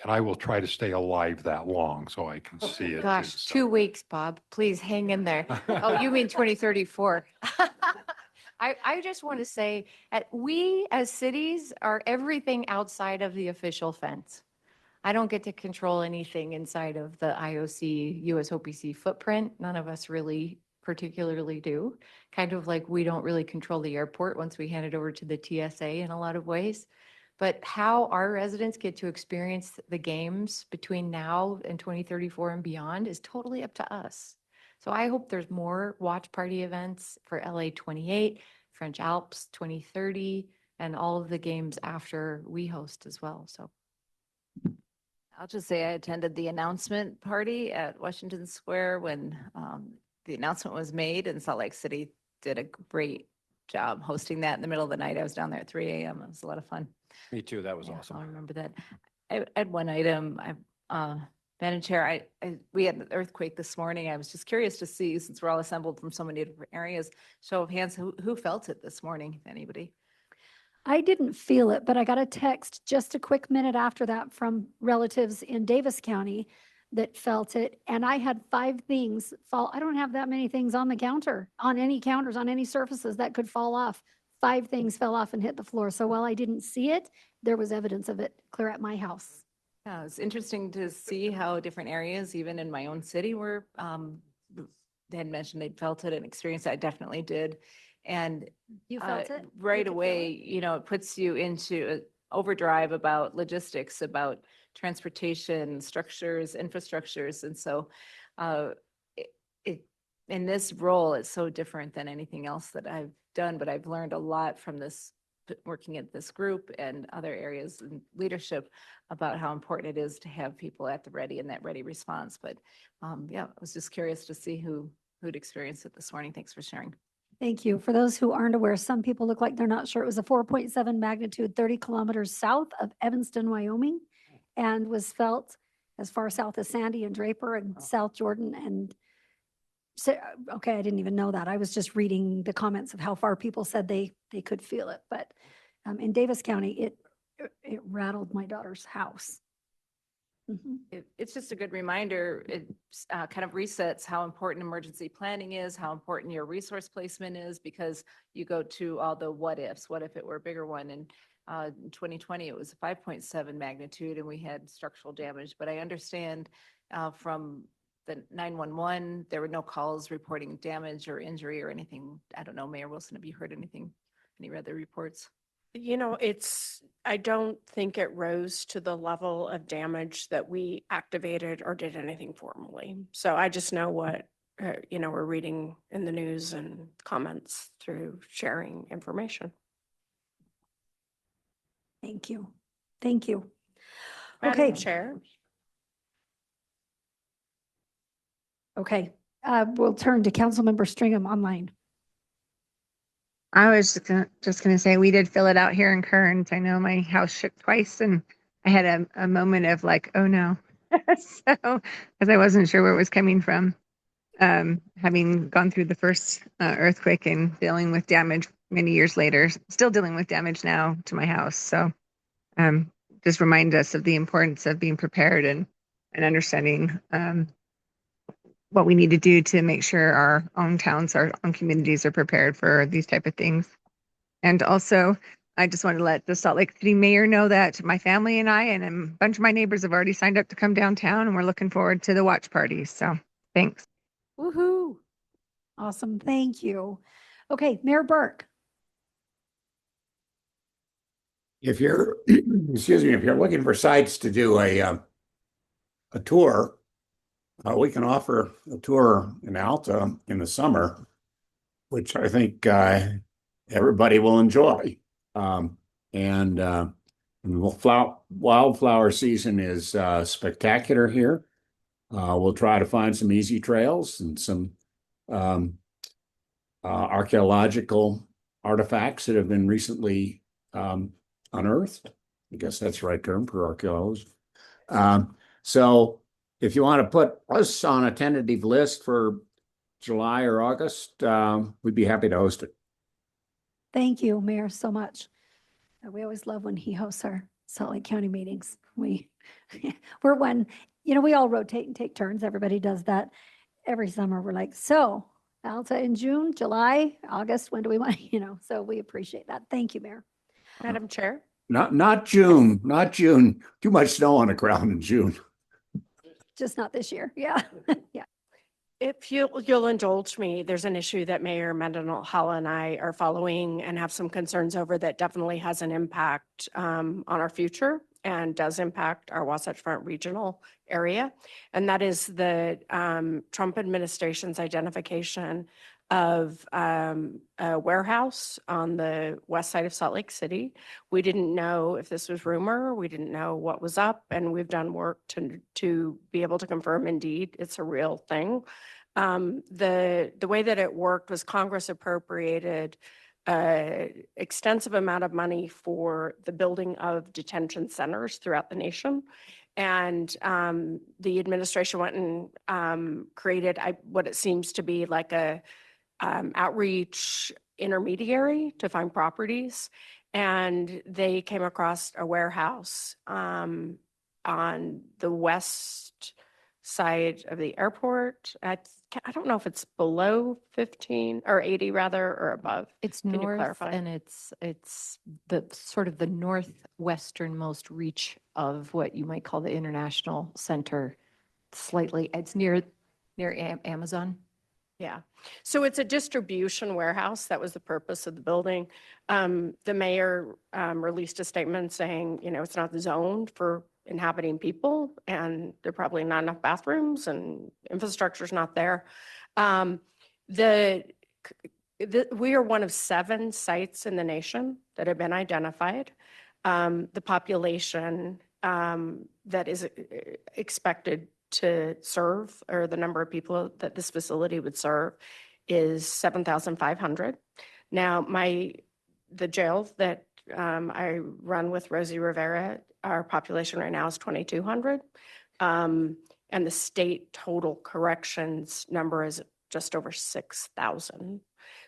And I will try to stay alive that long so I can see it. Gosh, too, so. 2 weeks, Bob. Please hang in there. Oh, you mean 2034. I just want to say, we as cities are everything outside of the official fence. I don't get to control anything inside of the IOC, USOPC footprint. None of us really particularly do. Kind of like we don't really control the airport once we hand it over to the TSA in a lot of ways. But how our residents get to experience the games between now and 2034 and beyond is totally up to us. So I hope there's more watch party events for LA 28, French Alps 2030, and all of the games after we host as well. So I'll just say I attended the announcement party at Washington Square when the announcement was made, and Salt Lake City did a great job hosting that in the middle of the night. I was down there at 3 a.m. It was a lot of fun. Me too. That was Yeah, awesome. I remember that. I had one item. Madam Chair, we had an earthquake this morning. I was just curious to see, since we're all assembled from so many different areas, show of hands, who felt it this morning, if anybody? I didn't feel it, but I got a text just a quick minute after that from relatives in Davis County that felt it. And I had 5 things fall. I don't have that many things on the counter, on any counters, on any surfaces that could fall off. 5 things fell off and hit the floor. So while I didn't see it, there was evidence of it clear at my house. Yeah, it's interesting to see how different areas, even in my own city, were, they had mentioned they'd felt it and experienced it. I definitely did. And You felt it? right You could feel away, it? you know, it puts you into overdrive about logistics, about transportation, structures, infrastructures. And so in this role, it's so different than anything else that I've done, but I've learned a lot from this, working at this group and other areas in leadership about how important it is to have people at the ready and that ready response. But yeah, I was just curious to see who'd experienced it this morning. Thanks for sharing. Thank you. For those who aren't aware, some people look like they're not sure. It was a 4.7 magnitude, 30 kilometers south of Evanston, Wyoming, and was felt as far south as Sandy and Draper and South Jordan. And so, okay, I didn't even know that. I was just reading the comments of how far people said they could feel it. But in Davis County, it rattled my daughter's house. It's just a good reminder. It kind of resets how important emergency planning is, how important your resource placement is, because you go to all the what ifs. What if it were a bigger one? And in 2020, it was 5.7 magnitude and we had structural damage. But I understand from the 911, there were no calls reporting damage or injury or anything. I don't know, Mayor Wilson, have you heard anything, any other reports? You know, I don't think it rose to the level of damage that we activated or did anything formally. So I just know what, we're reading in the news and comments through sharing information. Thank you. Thank you. Madam Okay. Chair. Okay. We'll turn to Councilmember Stringham online. I was just gonna say, we did fill it out here in Kearns. I know my house shook twice and I had a moment of like, oh no. So, because I wasn't sure where it was coming from. Having gone through the first earthquake and dealing with damage many years later, still dealing with damage now to my house. So just remind us of the importance of being prepared and understanding what we need to do to make sure our own towns, our own communities are prepared for these type of things. And also, I just want to let the Salt Lake City mayor know that my family and I and a bunch of my neighbors have already signed up to come downtown and we're looking forward to the watch parties. So thanks. Woohoo. Awesome. Thank you. Okay, Mayor Burke. If you're, excuse me, if you're looking for sites to do a tour, we can offer a tour in Alta in the summer, which I think everybody will enjoy. And wildflower season is spectacular here. We'll try to find some easy trails and some archaeological artifacts that have been recently unearthed. I guess that's the right term for archaeologists. So if you want to put us on a tentative list for July or August, we'd be happy to host it. Thank you, Mayor, so much. We always love when he hosts our Salt Lake County meetings. We're one, we all rotate and take turns. Everybody does that every summer. We're like, so Alta in June, July, August, when do we want, so we appreciate that. Thank you, Mayor. Madam Chair? Not June, not June. Too much snow on the ground in June. Just not this year. Yeah. Yeah. If you'll indulge me, there's an issue that Mayor Mendenhall and I are following and have some concerns over that definitely has an impact on our future and does impact our Wasatch Front Regional area. And that is the Trump administration's identification of a warehouse on the west side of Salt Lake City. We didn't know if this was rumor. We didn't know what was up, and we've done work to be able to confirm indeed it's a real thing. The way that it worked was Congress appropriated extensive amount of money for the building of detention centers throughout the nation. And the administration went and created what it seems to be like a outreach intermediary to find properties. And they came across a warehouse on the west side of the airport. I don't know if it's below 15 or 80 rather, or above. It's Can you north clarify? and it's the sort of the northwesternmost reach of what you might call the International Center. Slightly, it's near Amazon. Yeah. So it's a distribution warehouse. That was the purpose of the building. The mayor released a statement saying, it's not zoned for inhabiting people, and there are probably not enough bathrooms and infrastructure's not there. We are one of 7 sites in the nation that have been identified. The population that is expected to serve, or the number of people that this facility would serve, is 7,500. Now, the jail that I run with Rosie Rivera, our population right now is 2,200. And the state total corrections number is just over 6,000.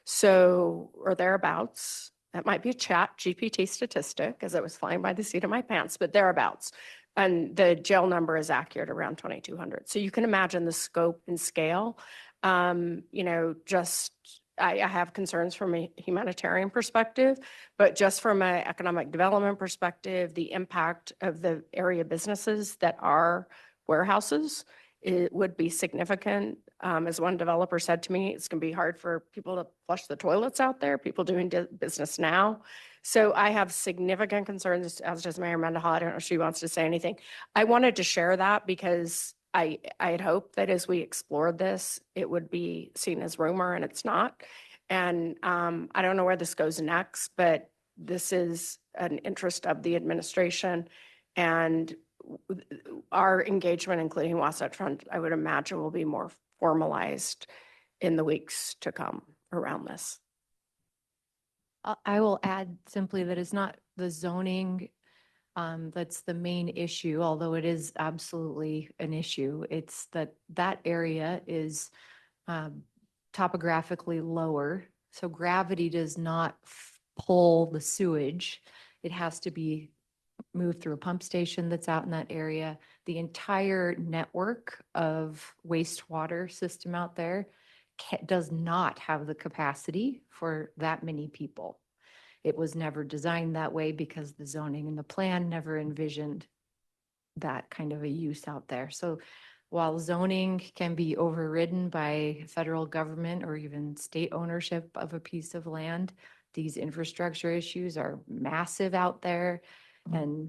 So, or thereabouts. That might be a chat GPT statistic as it was flying by the seat of my pants, but thereabouts. And the jail number is accurate around 2,200. So you can imagine the scope and scale. I have concerns from a humanitarian perspective, but just from an economic development perspective, the impact of the area businesses that are warehouses, it would be significant. As one developer said to me, it's going to be hard for people to flush the toilets out there, people doing business now. So I have significant concerns, as does Mayor Mendenhall. I don't know if she wants to say anything. I wanted to share that because I had hoped that as we explored this, it would be seen as rumor, and it's not. And I don't know where this goes next, but this is an interest of the administration, and our engagement, including Wasatch Front, I would imagine will be more formalized in the weeks to come around this. I will add simply that it's not the zoning that's the main issue, although it is absolutely an issue. It's that area is topographically lower, so gravity does not pull the sewage. It has to be moved through a pump station that's out in that area. The entire network of wastewater system out there does not have the capacity for that many people. It was never designed that way because the zoning and the plan never envisioned that kind of a use out there. So while zoning can be overridden by federal government or even state ownership of a piece of land, these infrastructure issues are massive out there, and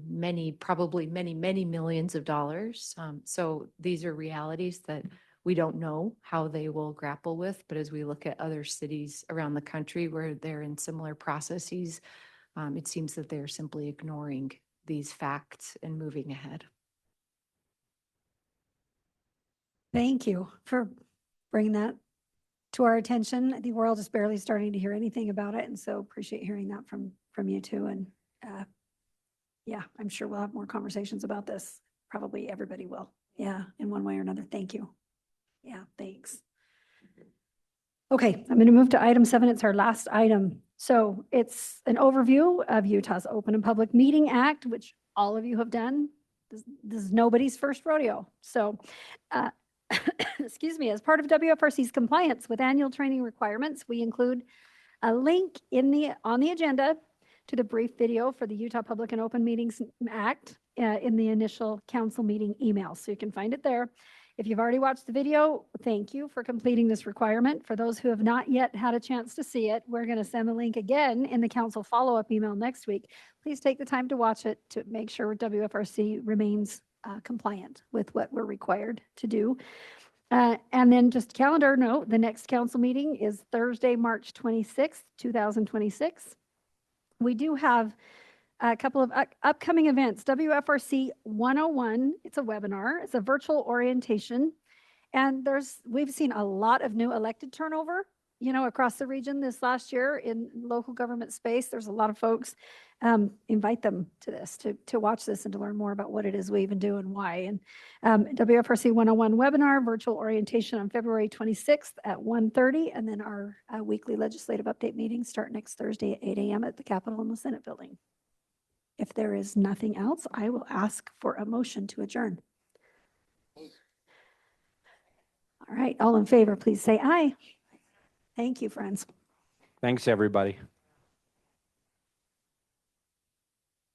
probably many millions of dollars. So these are realities that we don't know how they will grapple with, but as we look at other cities around the country where they're in similar processes, it seems that they're simply ignoring these facts and moving ahead. Thank you for bringing that to our attention. I think we're all just barely starting to hear anything about it. And so appreciate hearing that from you too. And yeah, I'm sure we'll have more conversations about this. Probably everybody will. Yeah, in one way or another. Thank you. Yeah, thanks. Okay, I'm going to move to item 7. It's our last item. So it's an overview of Utah's Open and Public Meeting Act, which all of you have done. This is nobody's first rodeo. So, excuse me, as part of WFRC's compliance with annual training requirements, we include a link on the agenda to the brief video for the Utah Public and Open Meetings Act in the initial council meeting email. So you can find it there. If you've already watched the video, thank you for completing this requirement. For those who have not yet had a chance to see it, we're going to send the link again in the council follow-up email next week. Please take the time to watch it to make sure WFRC remains compliant with what we're required to do. And then just calendar note, the next council meeting is Thursday, March 26th, 2026. We do have a couple of upcoming events. WFRC 101, it's a webinar. It's a virtual orientation. And we've seen a lot of new elected turnover, across the region this last year in local government space. There's a lot of folks. Invite them to this, to watch this and to learn more about what it is we even do and why. And WFRC 101 webinar, virtual orientation on February 26th at 1:30. And then our weekly legislative update meetings start next Thursday at 8 a.m. at the Capitol and the Senate building. If there is nothing else, I will ask for a motion to adjourn. All right, all in favor, please say aye. Thank you, friends. Thanks, everybody.